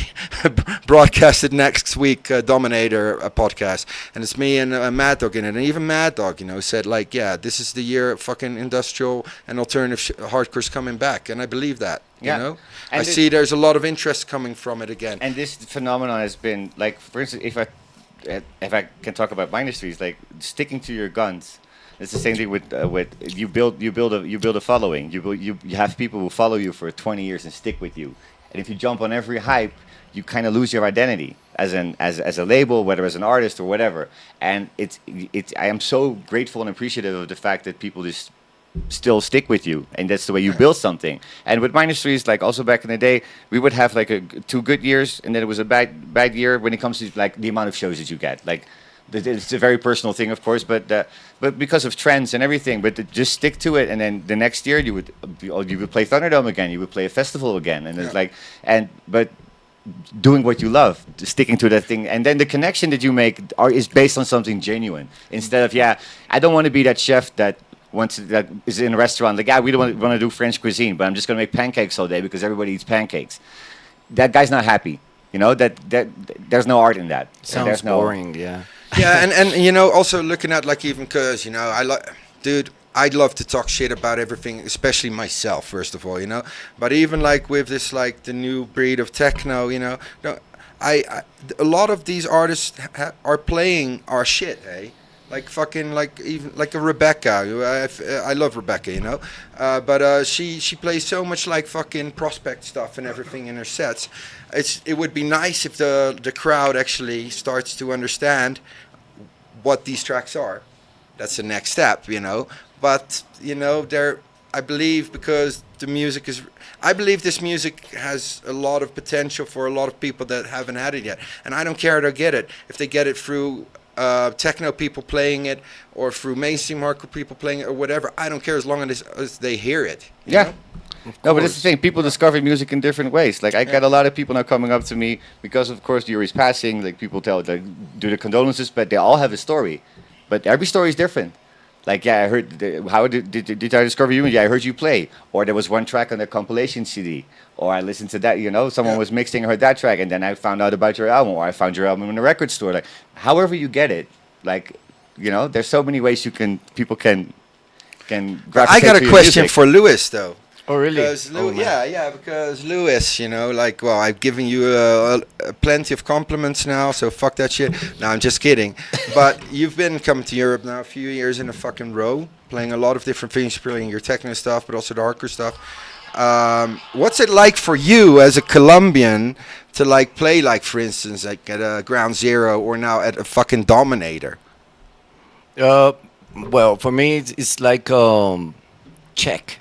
broadcasted next week, Dominator, a podcast. And it's me and Mad Dog in it. And even Mad Dog, you know, said like, yeah, this is the year fucking industrial and alternative hardcore's coming back. And I believe that, Yeah. you know. And I see there's a lot of interest coming from it again. And this phenomenon has been like, for instance, if I can talk about my industries, like sticking to your guns. It's the same thing with you build a following. You have people who follow you for 20 years and stick with you. And if you jump on every hype, you kind of lose your identity as a label, whether as an artist or whatever. And I am so grateful and appreciative of the fact that people just still stick with you, and that's the way you build something. And with my industries, like also back in the day, we would have like 2 good years, and then it was a bad year when it comes to like the amount of shows that you get. Like it's a very personal thing, of course, but because of trends and everything. But just stick to it, and then the next year you would play Thunderdome again, you would play a festival again, and it's like but doing what you love, sticking to that thing, and then the connection that you make is based on something genuine. Instead of I don't want to be that chef that is in a restaurant like we don't want to do French cuisine, but I'm just going to make pancakes all day because everybody eats pancakes. That guy's not happy. You know that there's no art in that. Sounds There's no, boring, yeah. Yeah, and you know, also looking at like even cause, you know, dude, I'd love to talk shit about everything, especially myself, first of all, you know. But even like with this, like the new breed of techno, you know, no, a lot of these artists are playing our shit, eh? like fucking like even like a Rebecca. I love Rebecca, you know, but she plays so much like fucking prospect stuff and everything in her sets. It would be nice if the crowd actually starts to understand what these tracks are. That's the next step, you know. But you know, I believe because the music is. I believe this music has a lot of potential for a lot of people that haven't had it yet, and I don't care to get it if they get it through techno people playing it or through mainstream hardcore people playing it or whatever. I don't care as long as they hear it. You Yeah. know? No, but it's the thing. People discover music in different ways. Like I got a lot of people now coming up to me because, of course, Yuri's passing. Like people like do the condolences, but they all have a story. But every story is different. Like yeah, I heard. How did I discover you? Yeah, I heard you play. Or there was one track on the compilation CD. Or I listened to that. You know, someone was mixing, heard that track, and then I found out about your album. Or I found your album in a record store. Like however you get it. Like you know, there's so many ways people can I gravitate got to a your question music. for Lewis though. Oh, really? Because Oh, man. because Lewis, you know, like, well, I've given you plenty of compliments now, so fuck that shit. No, I'm just kidding. But you've been coming to Europe now a few years in a fucking row, playing a lot of different things, playing your techno stuff, but also the hardcore stuff. What's it like for you as a Colombian to like play, like, for instance, like at a Ground Zero or now at a fucking Dominator? Well, for me, it's like check,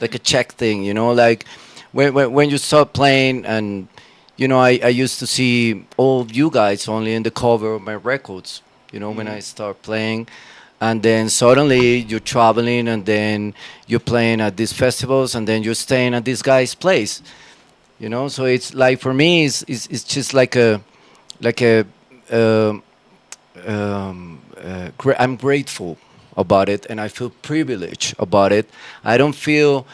like a check thing, you know, like when you start playing, and you know, I used to see all of you guys only in the cover of my records, you know, when I start playing, and then suddenly you're traveling, and then you're playing at these festivals, and then you're staying at this guy's place, you know. So it's like for me, it's just like a um, I'm grateful about it, and I feel privileged about it. I don't feel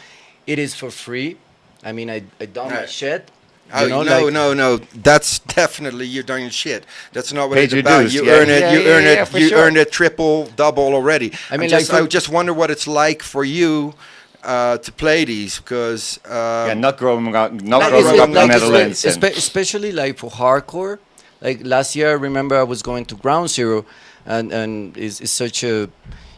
it is for free. I mean, I done my Right. shit. Oh, You know, no, like, no. That's definitely you're done your shit. That's not what Paid it's your about. dues, You yeah. earn it. Yeah, You yeah, earn yeah, it. for You sure. earned it triple, double already. I mean, I just wonder what it's like for you to play these because Yeah, not growing up, not like, growing up in the like, Netherlands. and- especially like for hardcore. Like last year, I remember I was going to Ground Zero, and it's such a,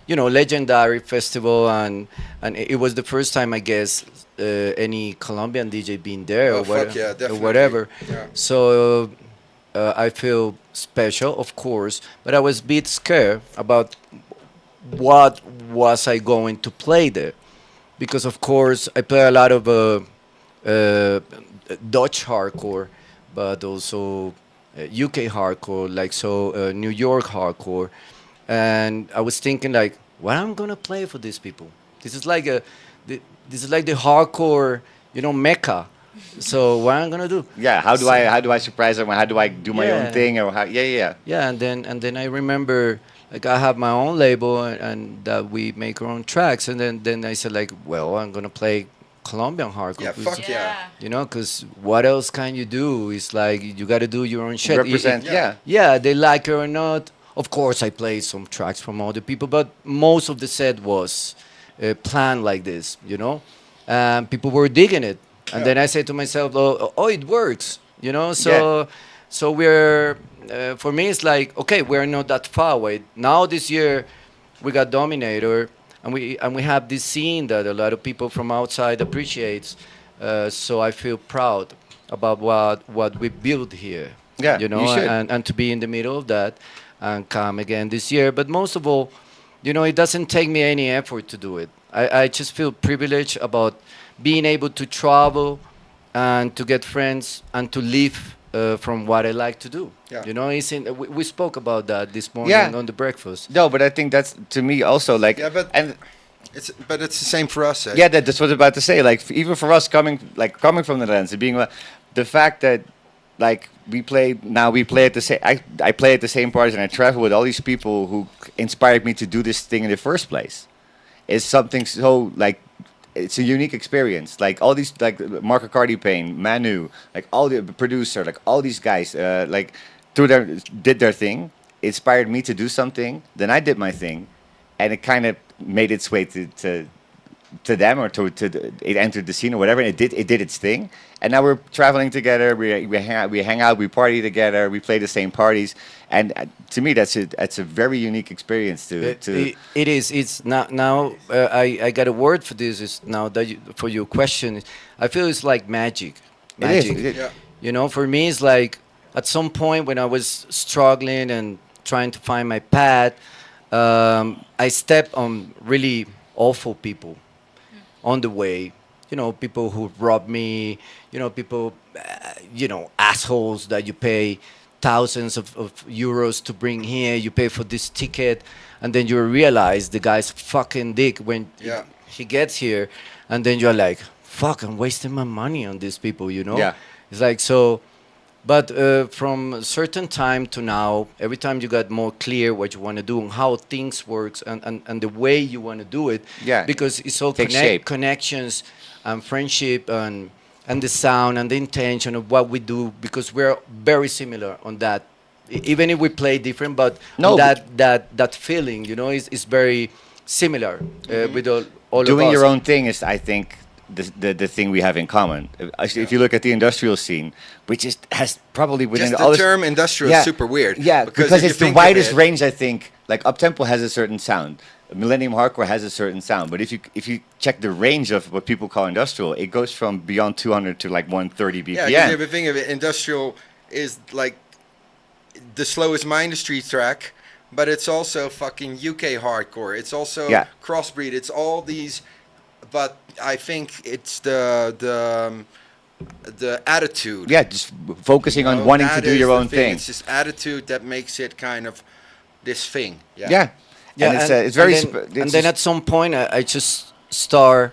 you know, legendary festival, and it was the first time, I guess, any Colombian DJ being there, Oh, or, fuck yeah, or definitely. whatever. Yeah. So I feel special, of course, but I was a bit scared about what was I going to play there, because of course I play a lot of Dutch hardcore, but also UK hardcore, like so New York hardcore, and I was thinking like, what I'm gonna play for these people? This is like this is like the hardcore, you know, mecca. So what I'm gonna do? yeah, how do I surprise them? How do I do my own Yeah. thing? Or how? Yeah, yeah. Yeah, and then I remember like I have my own label, and that we make our own tracks, and then I said like, well, I'm gonna play Colombian hardcore. Yeah, 'cause, fuck yeah. You know, because what else can you do? It's like you got to do your own shit. Represent. Yeah. Yeah, they like it or not. Of course, I played some tracks from other people, but most of the set was planned like this, you know. People were digging it, and then I said to myself, "Oh, it works," you know. So we're for me, it's like, okay, we're not that far away. Now this year, we got Dominator, and we have this scene that a lot of people from outside appreciates. So I feel proud about what we built here. Yeah, you know, you should. and to be in the middle of that and come again this year. But most of all, you know, it doesn't take me any effort to do it. I just feel privileged about being able to travel and to get friends and to live from what I like to do. Yeah. You know, we spoke about that this morning Yeah. on the breakfast. No, but I think that's to me also like. Yeah, but- and But it's the same for us. Eh? yeah, that's what I was about to say. Like even for us coming from the Netherlands, and being the fact that like we play at the same. I play at the same parties, and I travel with all these people who inspired me to do this thing in the first place. Is something so like. It's a unique experience. Like all these, like Marco Cardi Payne, Manu, like all the producer, like all these guys, like did their thing, inspired me to do something. Then I did my thing, and it kind of made its way to to them or it entered the scene or whatever, and it did its thing. And now we're traveling together. We hang out, we party together, we play the same parties, and to me that's a very unique experience It is. It's now. I got a word for this. Is now that for your question, I feel it's like magic. It is. Magic. Yeah. You know, for me, it's like at some point when I was struggling and trying to find my path, I stepped on really awful people on the way. You know, people who robbed me. You know, people, assholes that you pay thousands of euros to bring here. You pay for this ticket, and then you realize the guy's fucking dick when Yeah. he gets here, and then you're like, fuck, I'm wasting my money on these people. You know? Yeah. It's like so. But from a certain time to now, every time you got more clear what you want to do and how things works and the way you want to do it, Yeah. because it's all Takes shape. connections and friendship and the sound and the intention of what we do, because we're very similar on that. Even if we play different, but No. that feeling, is very similar with all of Doing us. your own thing is, I think, the thing we have in common. If you look at the industrial scene, which has probably within Just all the this- term industrial Yeah. is super weird. Yeah, because if you it's the think of widest it- range. I think like uptempo has a certain sound. Millennium hardcore has a certain sound, but if you check the range of what people call industrial, it goes from beyond 200 to like 130 BPM. Yeah, because if you think of it, industrial is like the slowest minor street track, but it's also fucking UK hardcore. It's also Yeah. crossbreed. It's all these, but I think it's the attitude. Yeah, just focusing on know, wanting to that do is your the own thing. It's this attitude that makes it kind of this thing. Yeah, Yeah, and it's very. and then, and then at some point, I just start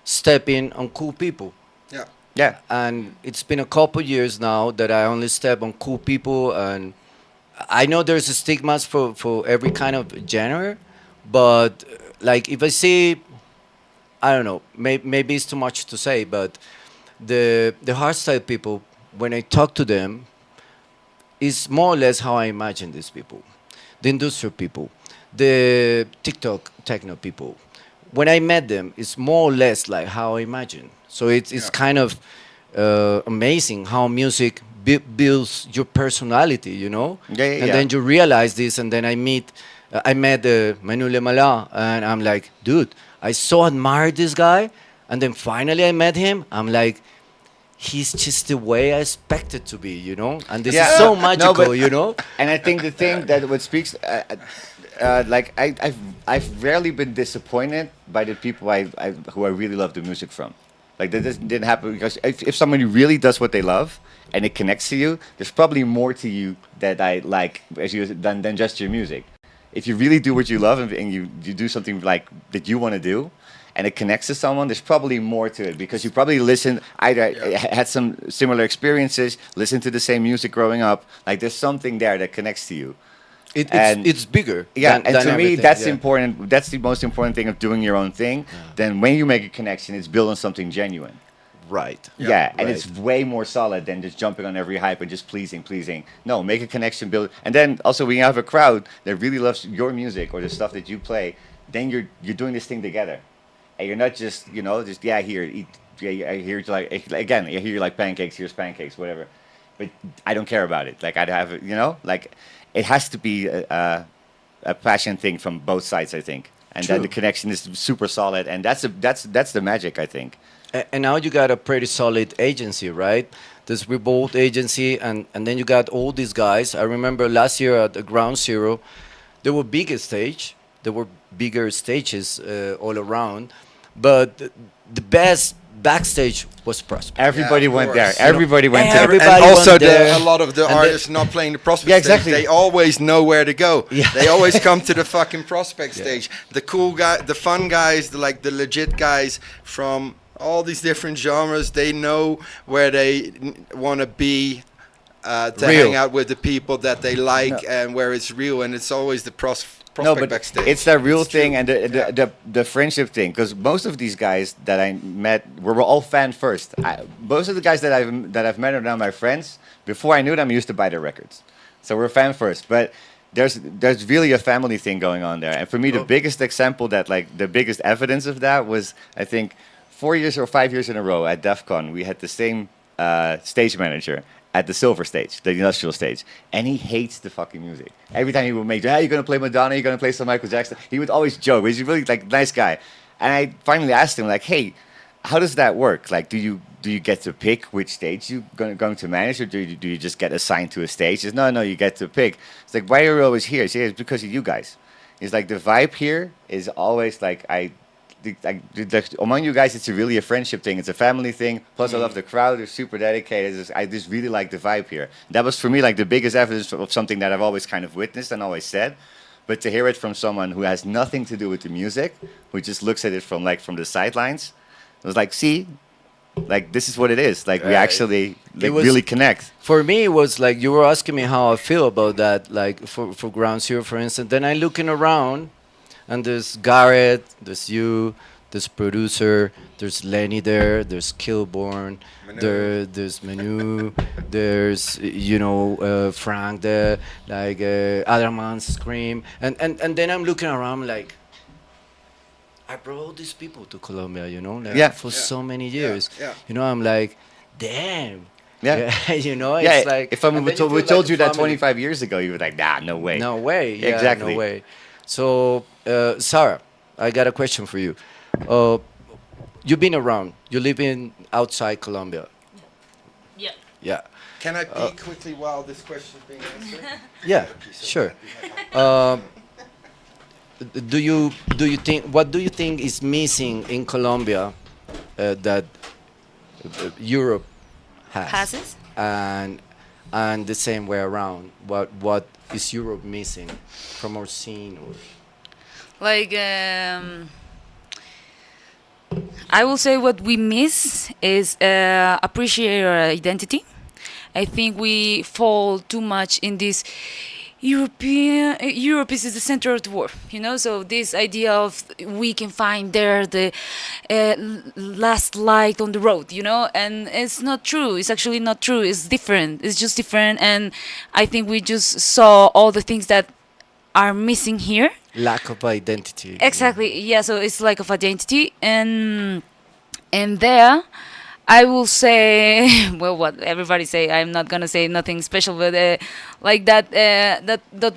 stepping on cool people. Yeah. yeah. And it's been a couple years now that I only step on cool people, and I know there's a stigmas for every kind of genre, but like if I see, I don't know, maybe it's too much to say, but the hardstyle people, when I talk to them, is more or less how I imagine these people, the industrial people, the TikTok techno people. When I met them, it's more or less like how I imagine. So it's Yeah. kind of amazing how music builds your personality, Yeah, and then you realize this, and then I met Manu Le Malin, and I'm like, dude, I so admire this guy, and then finally I met him. I'm like, he's just the way I expected to be, and this Yeah. is so No, magical, but- And I think the thing that what speaks, like I've rarely been disappointed by the people who I really love the music from. Like that didn't happen because if somebody really does what they love and it connects to you, there's probably more to you that I like than just your music. If you really do what you love and you do something like that you want to do, and it connects to someone, there's probably more to it because you probably had some similar experiences, listened to the same music growing up. Like there's something there that connects to you. It's bigger. Yeah, and than to me, everything, that's yeah. important. That's the most important thing of doing your own thing. Then when you make a connection, it's built on something genuine. Right. Yeah, and Right. it's way more solid than just jumping on every hype and just pleasing. No, make a connection, build, and then also when you have a crowd that really loves your music or the stuff that you play, then you're doing this thing together, and you're not just here eat. Yeah, I hear you like again. I hear you like pancakes. Here's pancakes, whatever. But I don't care about it. Like I'd have like it has to be a passion thing from both sides, I think, and then True. the connection is super solid, and that's the magic, I think. And now you got a pretty solid agency, right? This Revolt agency, and then you got all these guys. I remember last year at the Ground Zero, there were bigger stage. There were bigger stages all around, but the best backstage was Prospect. Everybody of went there. course. Everybody went there. Everybody and also went there. a lot of the And artists not playing the prospect Yeah, exactly. stage, they always know where to go. Yeah. They always come to the fucking prospect stage. The cool guy, the fun guys, the legit guys from all these different genres, they know where they want to be to Real. hang out with the people that they like and where it's real, and it's always the prospect No, but backstage. it's that real It's thing true. and the friendship thing. Because most of these guys that I met were all fan first. Most of the guys that I've met are now my friends. Before I knew them, I used to buy their records, so we're fan first. But there's really a family thing going on there. And for me, the Oh. biggest example that like the biggest evidence of that was I think 4 years or 5 years in a row at DEF CON we had the same stage manager at the silver stage, the industrial stage, and he hates the fucking music. Every time he would make, hey, you're gonna play Madonna, you're gonna play some Michael Jackson, he would always joke. He's a really like nice guy. And I finally asked him like, hey, how does that work? Like, do you get to pick which stage you're going to manage, or do you just get assigned to a stage? He says, no, you get to pick. It's like, why are you always here? He says, it's because of you guys. He's like, the vibe here is always like, among you guys, it's really a friendship thing. It's a family thing. Plus, I love the crowd. They're super dedicated. I just really like the vibe here. That was for me like the biggest evidence of something that I've always kind of witnessed and always said. But to hear it from someone who has nothing to do with the music, who just looks at it from the sidelines, it was like, see, like this is what it is. Like we Right. actually It was- really connect. For me, it was like you were asking me how I feel about that, like for Ground Zero, for instance. Then I looking around, and there's Garrett, there's you, there's producer, there's Lenny there, there's Kilborn, there's Manu, there's Frank there, like other man Scream, and then I'm looking around like. I brought all these people to Colombia, like Yeah. for so many years. yeah. I'm like, damn. Yeah. It's like. if and then we you told, feel we told like you a that family. 25 years ago, you were like, nah, no way. No way. Yeah, Exactly. No way. So, Sarah, I got a question for you. You've been around. You live in outside Colombia. Yeah. Yeah. Can I peek quickly while this question is being answered? Yeah. Sure. Um, what do you think is missing in Colombia that Europe has? Passes? And the same way around. What is Europe missing from our scene? Or Like, I will say what we miss is appreciate our identity. I think we fall too much in this Europe is the center of the world, so this idea of we can find there the last light on the road, and it's not true. It's actually not true. It's different. It's just different, and I think we just saw all the things that are missing here. lack of identity. Exactly. Yeah. So it's lack of identity, and there, I will say, well, what everybody say. I'm not gonna say nothing special, but like that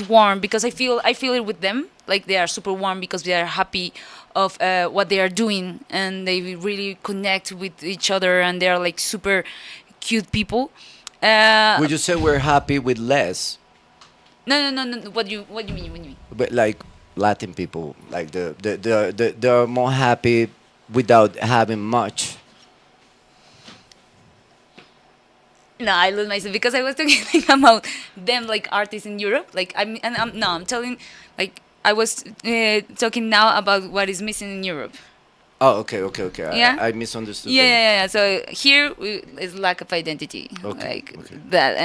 warm, because I feel it with them. Like they are super warm because they are happy of what they are doing, and they really connect with each other, and they are like super cute people. Would you say we're happy with less? No. What do you mean? But like Latin people, like they're more happy without having much. No, I lose myself because I was talking like, about them like artists in Europe. Like I'm telling, like I was talking now about what is missing in Europe. Oh, okay. Yeah? I misunderstood. Yeah. So here is lack of identity, Okay, like okay. that,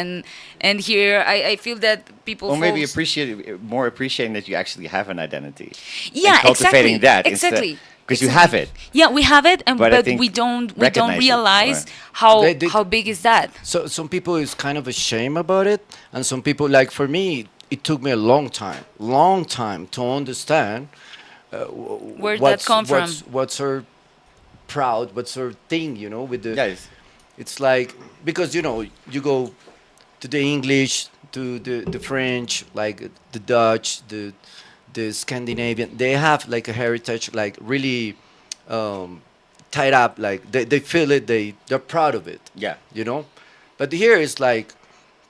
and here I feel that people. Or maybe falls- more appreciating that you actually have an identity. Yeah, and cultivating that exactly. because you have it. Yeah, we have it, But I but think we don't recognize it, realize or- how They- how big is that. So some people is kind of ashamed about it, and some people, like for me, it took me a long time to understand Where that come from? What's her proud? What's her thing? With the Yes. it's like because you go to the English, to the French, like the Dutch, the Scandinavian. They have like a heritage, like really tied up. Like they feel it. They're proud of it. Yeah. But here it's like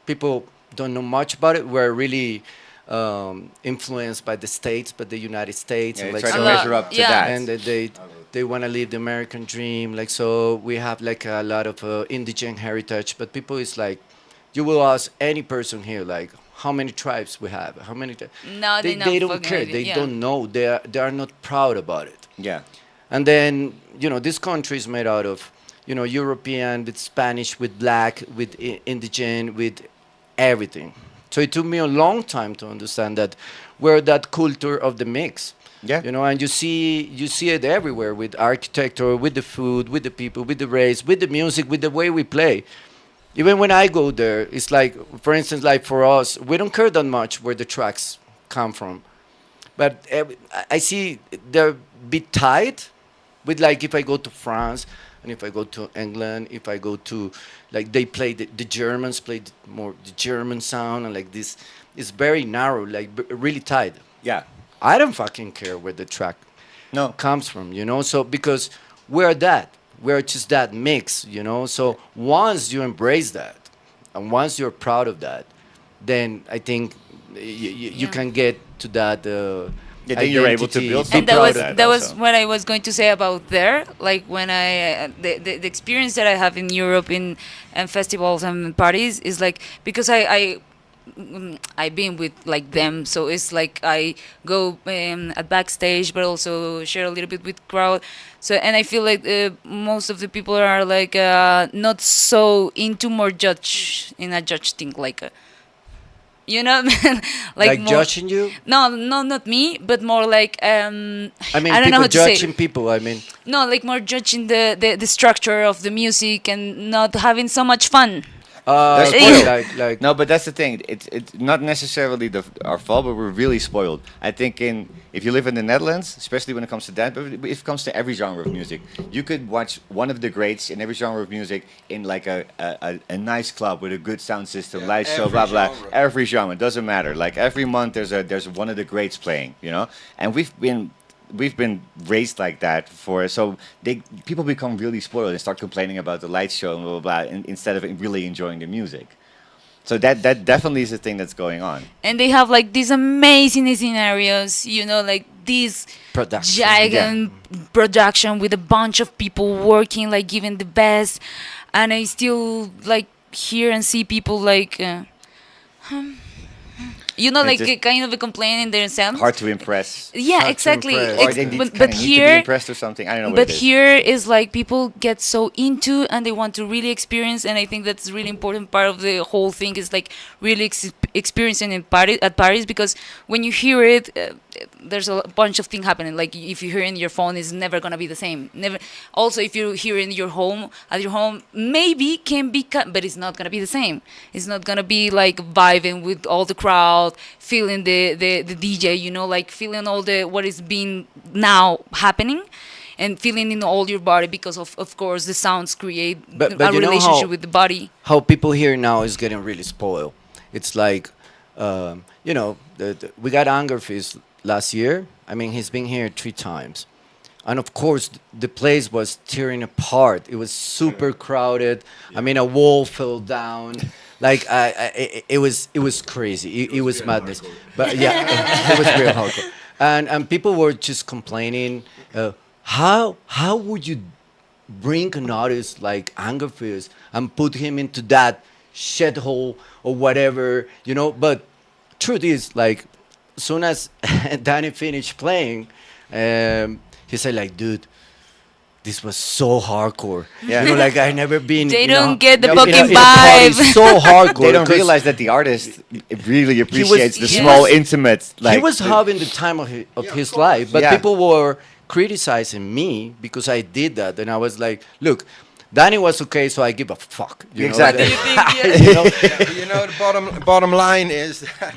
people don't know much about it. We're really influenced by the States, by the United States, Yeah, and you like try so- to measure up to Yeah. that. and they want to live the American dream. Like so, we have like a lot of indigent heritage. But people is like, you will ask any person here, like how many tribes we have, how many. No, they not don't fucking care. idea, They yeah. don't know. They are not proud about it. Yeah. And then, this country is made out of, European, with Spanish, with black, with indigent, with everything. So it took me a long time to understand that we're that culture of the mix. Yeah. And you see it everywhere with architecture, with the food, with the people, with the race, with the music, with the way we play. Even when I go there, it's like, for instance, like for us, we don't care that much where the tracks come from. But I see they're bit tight with like if I go to France and if I go to England, if I go to like they play the Germans play more the German sound and like this is very narrow, like really tight. Yeah. I don't fucking care where the track No. comes from, you know. So because we're that, we're just that mix, you know. So once you embrace that, and once you're proud of that, then I think you Yeah. can get to that Yeah, then you're able to identity, build be And something proud like of that that it. was also. what I was going to say about there. Like when the experience that I have in Europe in and festivals and parties is like because I've been with like them, so it's like I go at backstage, but also share a little bit with crowd. So and I feel like most of the people are like not so into more judge in a judge thing, like you know, like Like more. judging you. No, no, not me, but more like I mean, I don't know people how to say. judging people. I mean, No, like more judging the structure of the music and not having so much fun. They're okay, spoiled. like No, but that's the thing. It's not necessarily our fault, but we're really spoiled. I think if you live in the Netherlands, especially when it comes to that, but if it comes to every genre of music, you could watch one of the greats in every genre of music in like a nice club with a good sound system, light show, every blah blah. genre. Every genre, it doesn't matter. Like every month there's one of the greats playing, you know. And we've been raised like that so people become really spoiled and start complaining about the light show and blah blah blah instead of really enjoying the music. So that definitely is a thing that's going on. And they have like these amazing scenarios, you know, like this production. giant production with a bunch of people working, like giving the best. And I still like hear and see people like, you know, It's like just kind of complaining themselves. Hard to impress. Yeah, hard to exactly. impress. Or Ex- they need, but kinda but need to be here, impressed or something. I don't know what but it is. here is like people get so into and they want to really experience, and I think that's a really important part of the whole thing is like really experiencing in party at Paris, because when you hear it, there's a bunch of things happening. Like if you hear it in your phone, it's never gonna be the same. Never. Also, if you hear it in your home, at your home, maybe can be, but it's not gonna be the same. It's not gonna be like vibing with all the crowd, feeling the DJ, you know, like feeling all the what is being now happening, and feeling in all your body because of course the sounds create But a you know relationship how- with the body. how people here now is getting really spoiled. It's like, you know, we got Anger Fist last year. I mean, he's been here 3 times. And of course, the place was tearing apart. It was super crowded. I mean, a wall fell down. Like, it was crazy. It was madness. But yeah, it was real hardcore. And people were just complaining. How would you bring an artist like Anger Fist and put him into that shithole or whatever, you know? But truth is, like, soon as Danny finished playing, he said, like, dude, this was so hardcore. Yeah. You know, like I never been. They in don't a- get the in a- fucking in a party vibe. so hardcore. They don't 'cause realize that the artist really appreciates the he small, was- intimate. Like he was having the time of his life, but Yeah. people were criticizing me because I did that, and I was like, look. Danny was okay, so I give a fuck. You Exactly. Know? You know? You know, the bottom line is that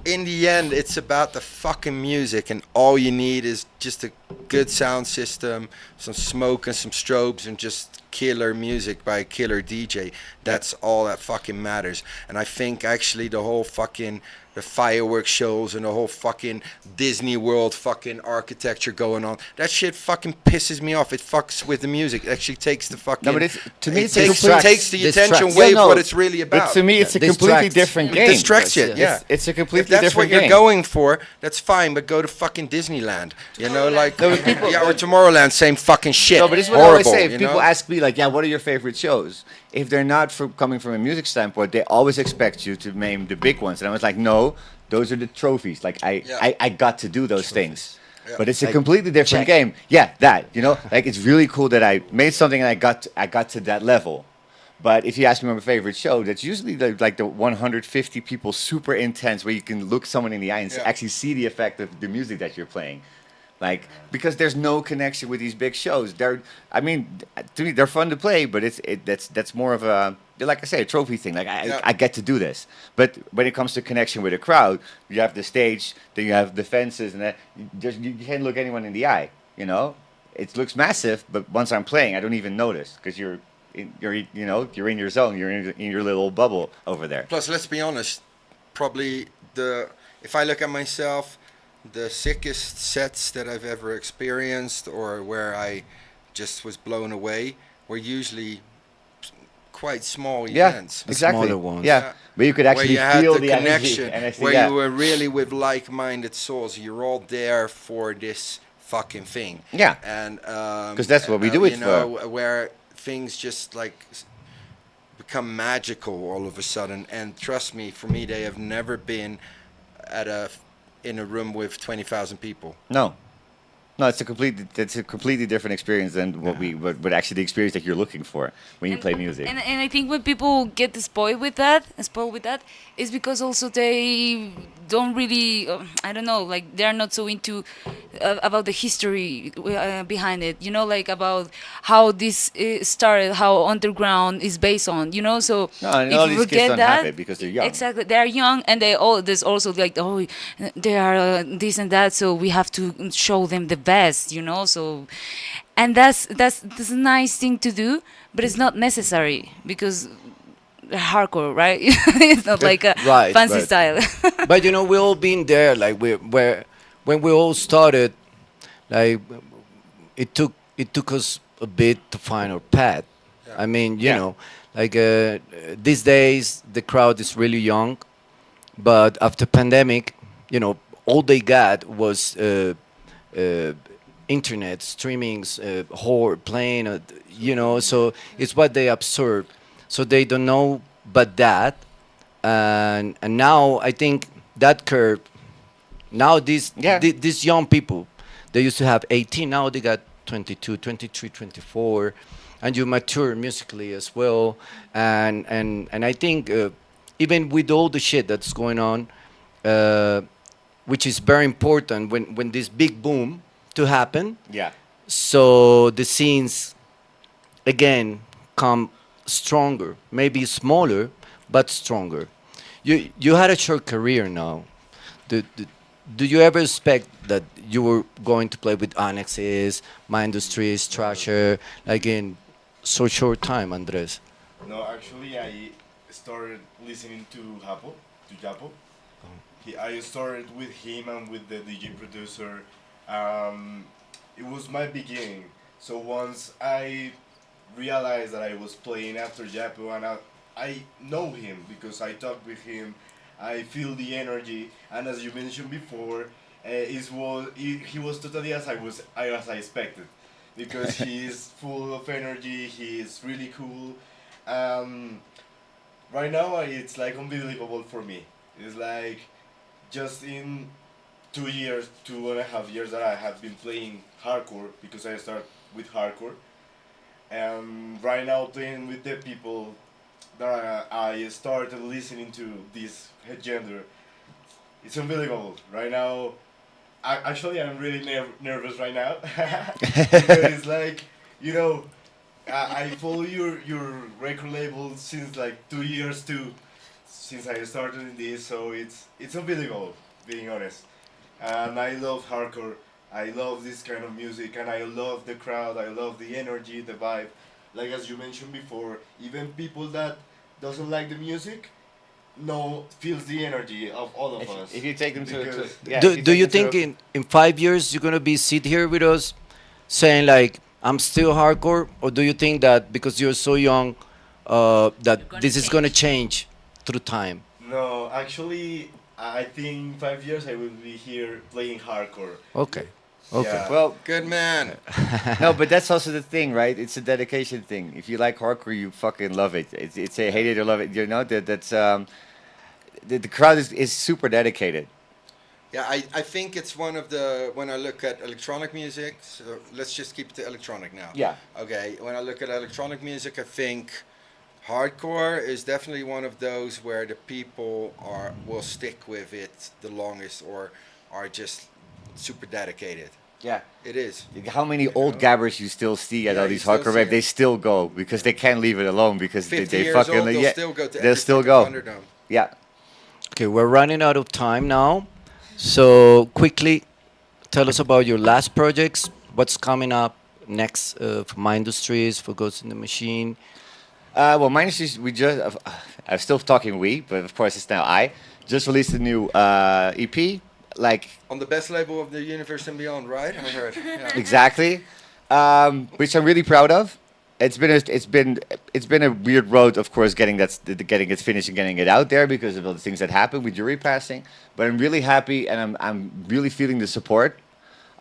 in the end, it's about the fucking music, and all you need is just a good sound system, some smoke and some strobes, and just killer music by a killer DJ. That's all that fucking matters. And I think actually the fireworks shows and the whole fucking Disney World fucking architecture going on, that shit fucking pisses me off. It fucks with the music. It actually takes the fucking. No, but to me, it it's a takes, complete- takes the Distracts. attention Yeah, away no, from what it's really about. But to me, it's a Yeah, completely distracts. different It game. distracts you, yeah. It's a If completely that's different what you're game. going for, that's fine, but go to fucking Disneyland. You know, like, yeah, or Tomorrowland, same fucking shit. No, but this is what I always Horrible, say. If you people know? ask me, like, yeah, what are your favorite shows? If they're not coming from a music standpoint, they always expect you to name the big ones. And I was like, no, those are the trophies. Like, I got to do those things. Yeah. But it's a Like, completely different check. game. Yeah, that, you know? Like, it's really cool that I made something and I got to that level. But if you ask me my favorite show, that's usually like the 150 people, super intense, where you can look someone in the eye and Yeah. actually see the effect of the music that you're playing. Like, because there's no connection with these big shows. I mean, to me, they're fun to play, but that's more of a, like I say, a trophy thing. Like, Yeah. I get to do this. But when it comes to connection with a crowd, you have the stage, then you have the fences, and that you can't look anyone in the eye. You know, it looks massive, but once I'm playing, I don't even notice because you're in your zone, you're in your little bubble over there. Plus, let's be honest, probably if I look at myself, the sickest sets that I've ever experienced or where I just was blown away were usually quite small Yeah, events. The exactly. smaller ones. Yeah, but you could Where actually you had feel the the energy, connection, and I see where that. you were really with like-minded souls. You're all there for this fucking thing. Yeah. And 'Cause that's what we do it you know, where things just like become magical all of a sudden. And trust me, for me, they have never been in a room with 20,000 people. No, no, it's a completely different experience than what actually the experience that you're looking for when you play music. And I think when people get spoiled with that, is because also they don't really, I don't know, like they're not so into about the history behind it. You know, like about how this started, how underground is based on. You know, so No, and if all you these kids forget don't have that, it because they're young. exactly, they're young, and there's also like, oh, they are this and that, so we have to show them the best. You know, so. And that's a nice thing to do, but it's not necessary because hardcore, right? It's not like a Right, fancy right. style. But you know, we all been there. Like where when we all started, like it took us a bit to find our path. I mean, you Yeah. know, like these days the crowd is really young, but after pandemic, you know, all they got was uh, internet streamings, whore playing, you know. So it's what they absorb. So they don't know but that, and now I think that curve. Now Yeah. these young people, they used to have 18. Now they got 22, 23, 24, and you mature musically as well. And I think even with all the shit that's going on, uh, which is very important when this big boom to happen, Yeah. so the scenes again come stronger, maybe smaller but stronger. You had a short career now. Do, do, do you ever expect that you were going to play with Annexes, My Industries, Trasher, like in so short time, Andres? No, actually, I started listening to Japo. I started with him and with the DJ producer. Um, it was my beginning. So once I realized that I was playing after Japo, and I know him because I talk with him, I feel the energy, and as you mentioned before, he was totally as I expected, because he is full of energy. He is really cool. Um, right now, it's like unbelievable for me. It's like just in 2 years, 2.5 years that I have been playing hardcore, because I start with hardcore, and right now playing with the people that I started listening to this gender. It's unbelievable. Right now, actually, I'm really nervous right now because it's like, you know, I follow your record label since like 2 years too, since I started in this. So it's unbelievable, being honest. And I love hardcore. I love this kind of music, and I love the crowd. I love the energy, the vibe. Like as you mentioned before, even people that doesn't like the music, no, feels the energy of all of us. If you take them to Because yeah, if Do take you them think to in 5 years you're gonna be sit here with us saying like I'm still hardcore, or do you think that because you're so young that You're gonna this is gonna change. change through time? no, actually, I think 5 years I will be here playing hardcore. Okay, okay. Yeah. well, Good man. no, but that's also the thing, right? It's a dedication thing. If you like hardcore, you fucking love it. It's a hate it or love it. You know that's the crowd is super dedicated. Yeah, I think it's one of the, when I look at electronic music, so let's just keep it to electronic now. Yeah. Okay, when I look at electronic music, I think hardcore is definitely one of those where the people will stick with it the longest, or are just super dedicated. Yeah. It is. How many old gabbers you still see at Yeah, all you these still hardcore see raves? They 'em. still go because they can't leave it alone because 50 they years fucking old, they'll yeah, still go to they'll every still fucking go. Thunderdome. Yeah. Okay, we're running out of time now. So quickly, tell us about your last projects. What's coming up next for my industries, for Ghost in the Machine? Well, mine is just, we just. I'm still talking we, but of course it's now I. Just released a new EP. Like On the best label of the universe and beyond, right? I heard. Yeah. exactly, which I'm really proud of. It's been a weird road, of course, getting it finished and getting it out there because of all the things that happened with jury passing. But I'm really happy, and I'm really feeling the support.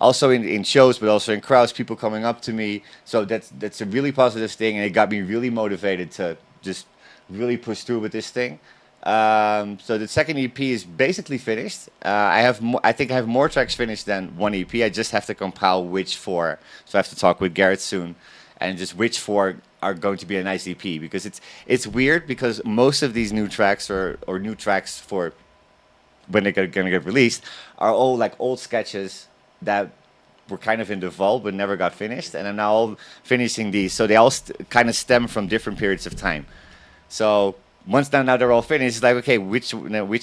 Also in shows, but also in crowds, people coming up to me. So that's a really positive thing, and it got me really motivated to just really push through with this thing. So the second EP is basically finished. I think I have more tracks finished than one EP. I just have to compile which four. So I have to talk with Garrett soon, and just which four are going to be a nice EP because it's weird because most of these new tracks or new tracks for when they're gonna get released are all like old sketches that were kind of in the vault but never got finished, and I'm now all finishing these. So they all kind of stem from different periods of time. So once now they're all finished, it's like okay, which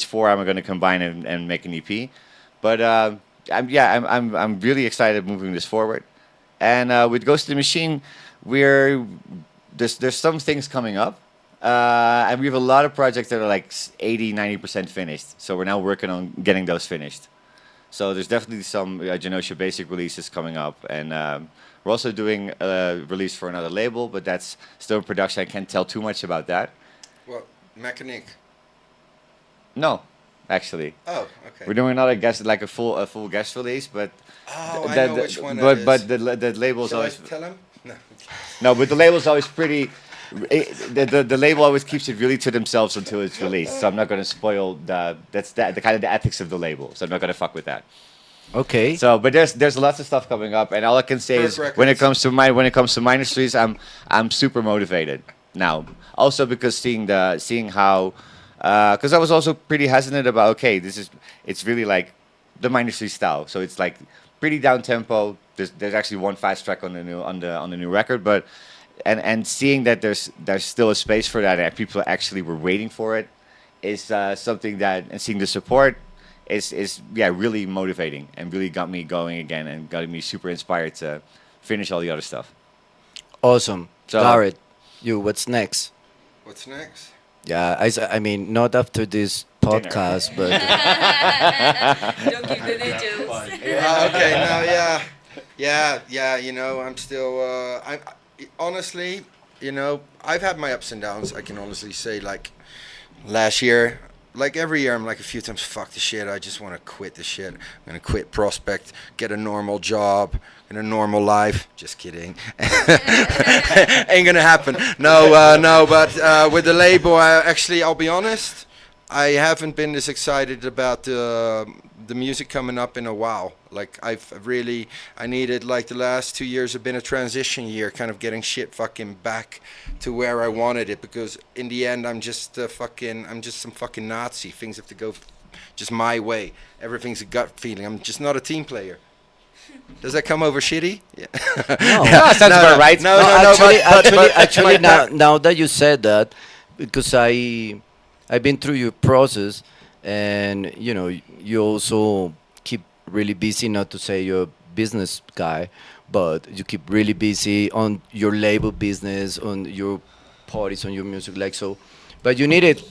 four am I going to combine and make an EP? But I'm really excited moving this forward. And with Ghost in the Machine, there's some things coming up. And we have a lot of projects that are like 80-90% finished. So we're now working on getting those finished. So there's definitely some Genosha basic releases coming up, and we're also doing a release for another label, but that's still in production. I can't tell too much about that. What? Mechanic. No, actually, Oh, okay. we're doing another guest, like a full guest release, but Oh, I know which one that is. but the label's Shall I always tell him? No. no, but the label's always pretty. The label always keeps it really to themselves until it's released. So I'm not going to spoil the kind of the ethics of the label. So I'm not going to fuck with that. Okay. So, but there's lots of stuff coming up, and all I can say is Perk when it Records. comes to minor streets, I'm super motivated now. Also because seeing how, because I was also pretty hesitant about it's really like the minor street style. So it's like pretty down tempo. There's actually one fast track on the new record, but. And seeing that there's still a space for that and people actually were waiting for it is something that, and seeing the support is really motivating and really got me going again and got me super inspired to finish all the other stuff. Awesome. So- Garrett, what's next? What's next? Yeah, I mean, not after this podcast, but Don't give the details. Okay, no, yeah. You know, I'm still. Honestly, you know, I've had my ups and downs. I can honestly say, like last year, like every year, I'm like a few times, fuck the shit. I just want to quit the shit. I'm gonna quit Prospect, get a normal job, in a normal life. Just kidding. Ain't gonna happen. No. But with the label, I'll be honest. I haven't been this excited about the music coming up in a while. Like I needed, like the last 2 years have been a transition year, kind of getting shit fucking back to where I wanted it, because in the end I'm just some fucking Nazi. Things have to go just my way. Everything's a gut feeling. I'm just not a team player. Does that come over shitty? Yeah. No, sounds about right. No, actually, now that you said that, because I've been through your process, and you know, you also keep really busy. Not to say you're a business guy, but you keep really busy on your label business, on your parties, on your music, like so. But you needed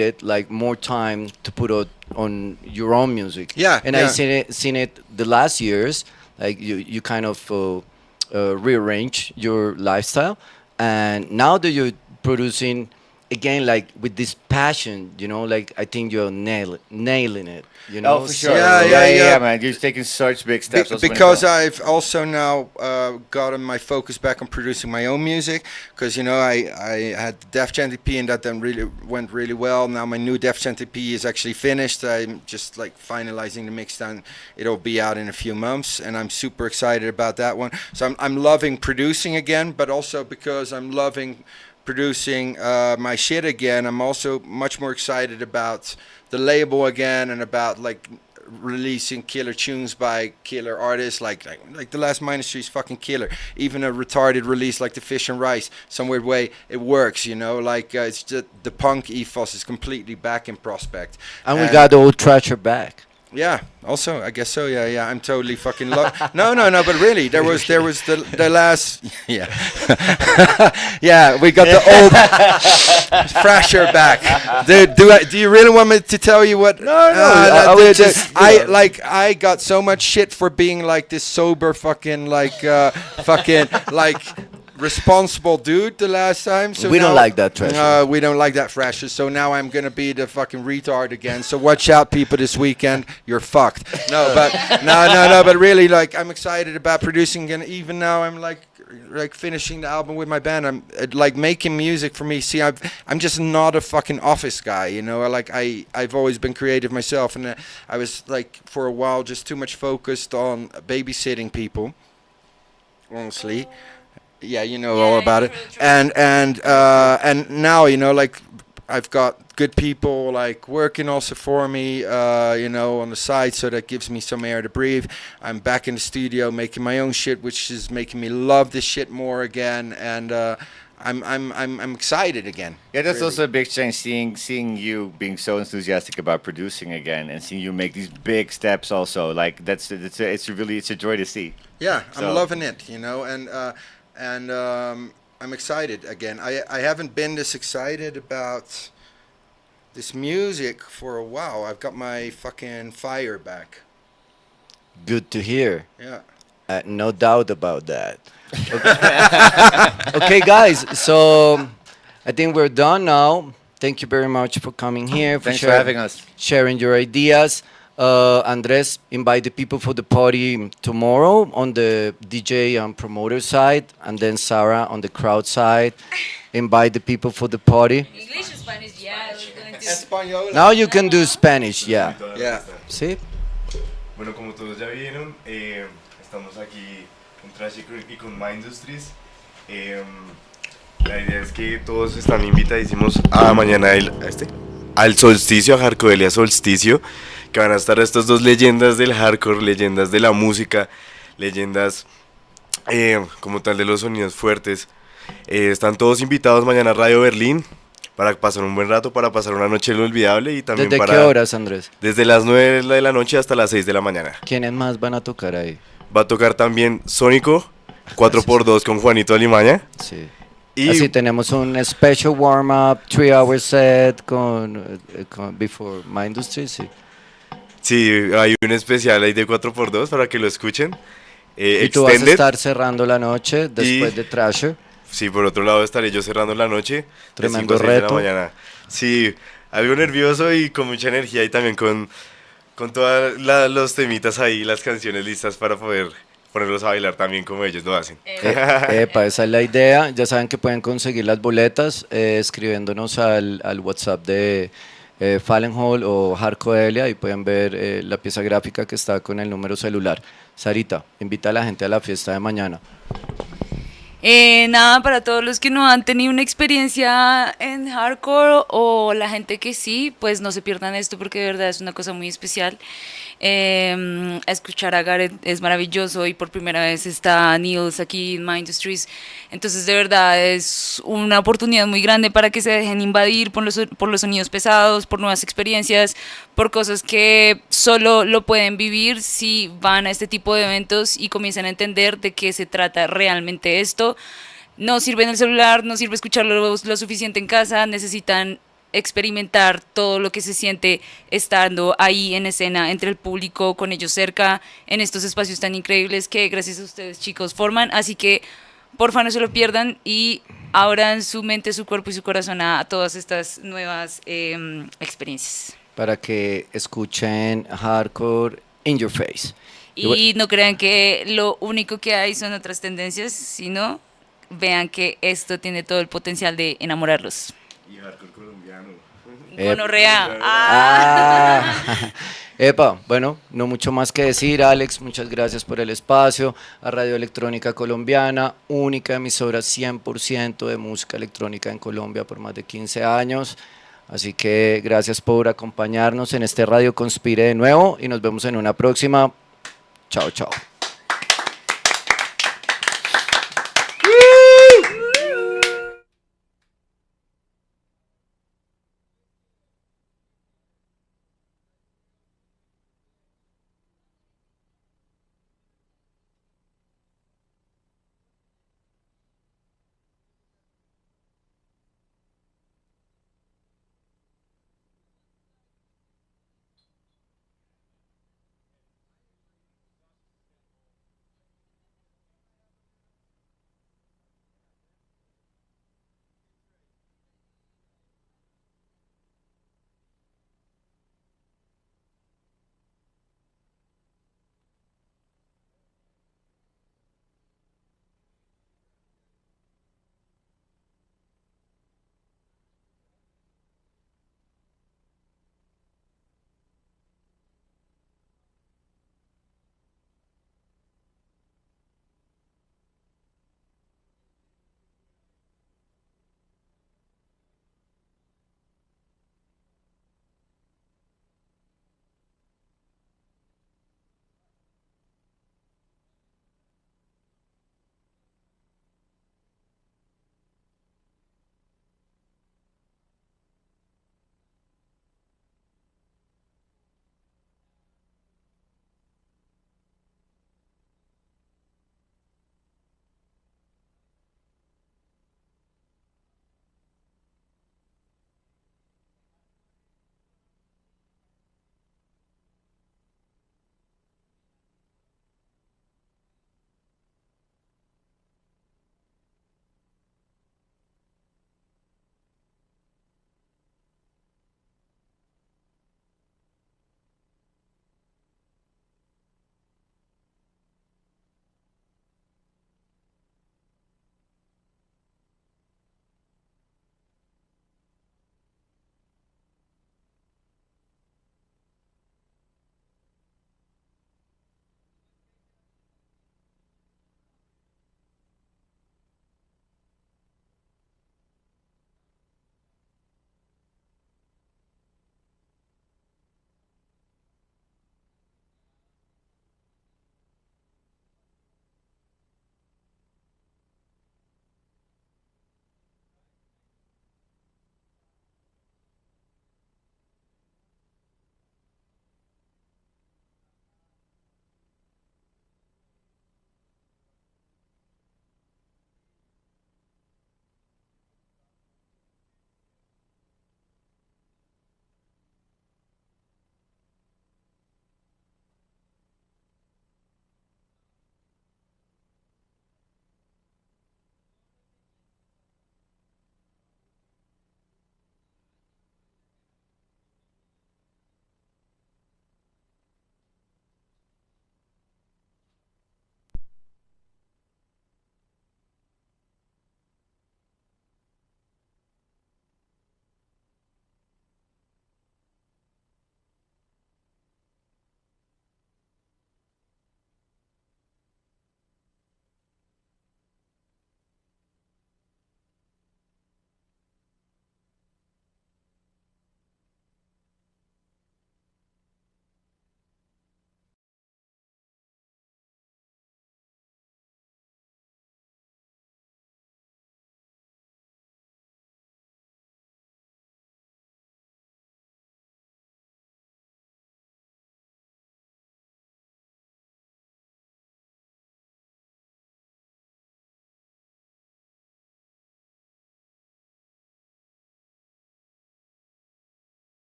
it like more time to put out on your own music. Yeah, and yeah. I seen it the last years. Like you kind of rearrange your lifestyle, and now that you're producing again, like with this passion, you know, like I think you're nailing it. You know, Oh, for sure. Yeah. Man. You're taking such big steps. also when it Because comes- I've also now gotten my focus back on producing my own music. Because you know, I had the Def Jam EP and that then really went really well. Now my new Def Jam EP is actually finished. I'm just like finalizing the mix down. It'll be out in a few months, and I'm super excited about that one. So I'm loving producing again, but also because I'm loving producing my shit again, I'm also much more excited about the label again, and about like releasing killer tunes by killer artists, like the last Ministry is fucking killer. Even a retarded release like the Fish and Rice, some weird way it works, you know. Like it's just the punk ethos is completely back in Prospect, And we got old Thrasher back. yeah. Also, I guess so. Yeah. I'm totally fucking no. But really, there was the last. Yeah. Yeah, we got the old Thrasher back. Do you really want me to tell you what? No. I would just, you know. I got so much shit for being like this sober fucking responsible dude the last time. So We don't now- like that Thrasher. we don't like that Thrasher. So now I'm gonna be the fucking retard again. So watch out, people. This weekend, you're fucked. No, but no. But really, like, I'm excited about producing, and even now, I'm like finishing the album with my band. I'm like making music for me. See, I'm just not a fucking office guy, you know. I've always been creative myself, and I was like for a while just too much focused on babysitting people. Honestly. Yeah, you know all about it. true. And now, you know, like I've got good people like working also for me, you know, on the side, so that gives me some air to breathe. I'm back in the studio making my own shit, which is making me love this shit more again, and I'm excited again. Yeah, that's really. also a big change. Seeing you being so enthusiastic about producing again, and seeing you make these big steps. Also, like it's a joy to see. Yeah, So- I'm loving it, you know, and I'm excited again. I haven't been this excited about this music for a while. I've got my fucking fire back. Good to hear. Yeah. No doubt about that. Okay, guys. So I think we're done now. Thank you very much for coming here. Thanks for having us. Sharing your ideas. Andres, invite the people for the party tomorrow on the DJ and promoter side, and then Sarah on the crowd side. Invite the people for the party. English, Spanish, yeah, we're going to. Española. Now you can do Spanish, yeah. Yeah. See? Bueno, como todos ya vieron, estamos aquí con Trash y con My Industries. La idea es que todos están invitadísimos a mañana al solsticio, a Hardcorelia Solsticio, que van a estar estas dos leyendas del hardcore, leyendas de la música, leyendas como tal de los sonidos fuertes. Están todos invitados mañana a Radio Berlín para pasar un buen rato, para pasar una noche inolvidable y también ¿Desde para... qué horas, Andrés? Desde las 9 de la noche hasta las 6 de la mañana. ¿Quiénes más van a tocar ahí? Va a tocar también Sónico, 4x2 con Juanito Alimaña. Sí. Y Así tenemos un special warm-up, 3-hour set con Before My Industry, sí. sí, hay un especial ahí de 4x2 para que lo escuchen. Y tú vas a Extended. estar cerrando la noche después de Thrasher. Sí, por otro lado estaré yo cerrando la noche. Tremendo de 5 a 6 de reto. la mañana. Sí, algo nervioso y con mucha energía y también con todos los temitas ahí, las canciones listas para poder ponerlos a bailar también como ellos lo hacen. Epa, esa es la idea. Ya saben que pueden conseguir las boletas escribiéndonos al WhatsApp de Fallen Hall o Hardcorelia y pueden ver la pieza gráfica que está con el número celular. Sarita, invita a la gente a la fiesta de mañana. Nada, para todos los que no han tenido una experiencia en hardcore o la gente que sí, pues no se pierdan esto porque de verdad es una cosa muy especial. Escuchar a Gareth es maravilloso y por primera vez está Niels aquí en My Industries. Entonces de verdad es una oportunidad muy grande para que se dejen invadir por los sonidos pesados, por nuevas experiencias, por cosas que solo lo pueden vivir si van a este tipo de eventos y comienzan a entender de qué se trata realmente esto. No sirve en el celular, no sirve escucharlo lo suficiente en casa, necesitan experimentar todo lo que se siente estando ahí en escena, entre el público, con ellos cerca, en estos espacios tan increíbles que gracias a ustedes chicos forman, así que porfa no se lo pierdan y abran su mente, su cuerpo y su corazón a todas estas nuevas experiencias. Para que escuchen hardcore in your face. Y no crean que lo único que hay son otras tendencias, sino vean que esto tiene todo el potencial de enamorarlos. Y hardcore colombiano. Gonorrea. Epa, bueno, no mucho más que decir, Alex, muchas gracias por el espacio, a Radio Electrónica Colombiana, única emisora 100% de música electrónica en Colombia por más de 15 años, Así que gracias por acompañarnos en este Radio Conspire de nuevo y nos vemos en una próxima. Chao, chao.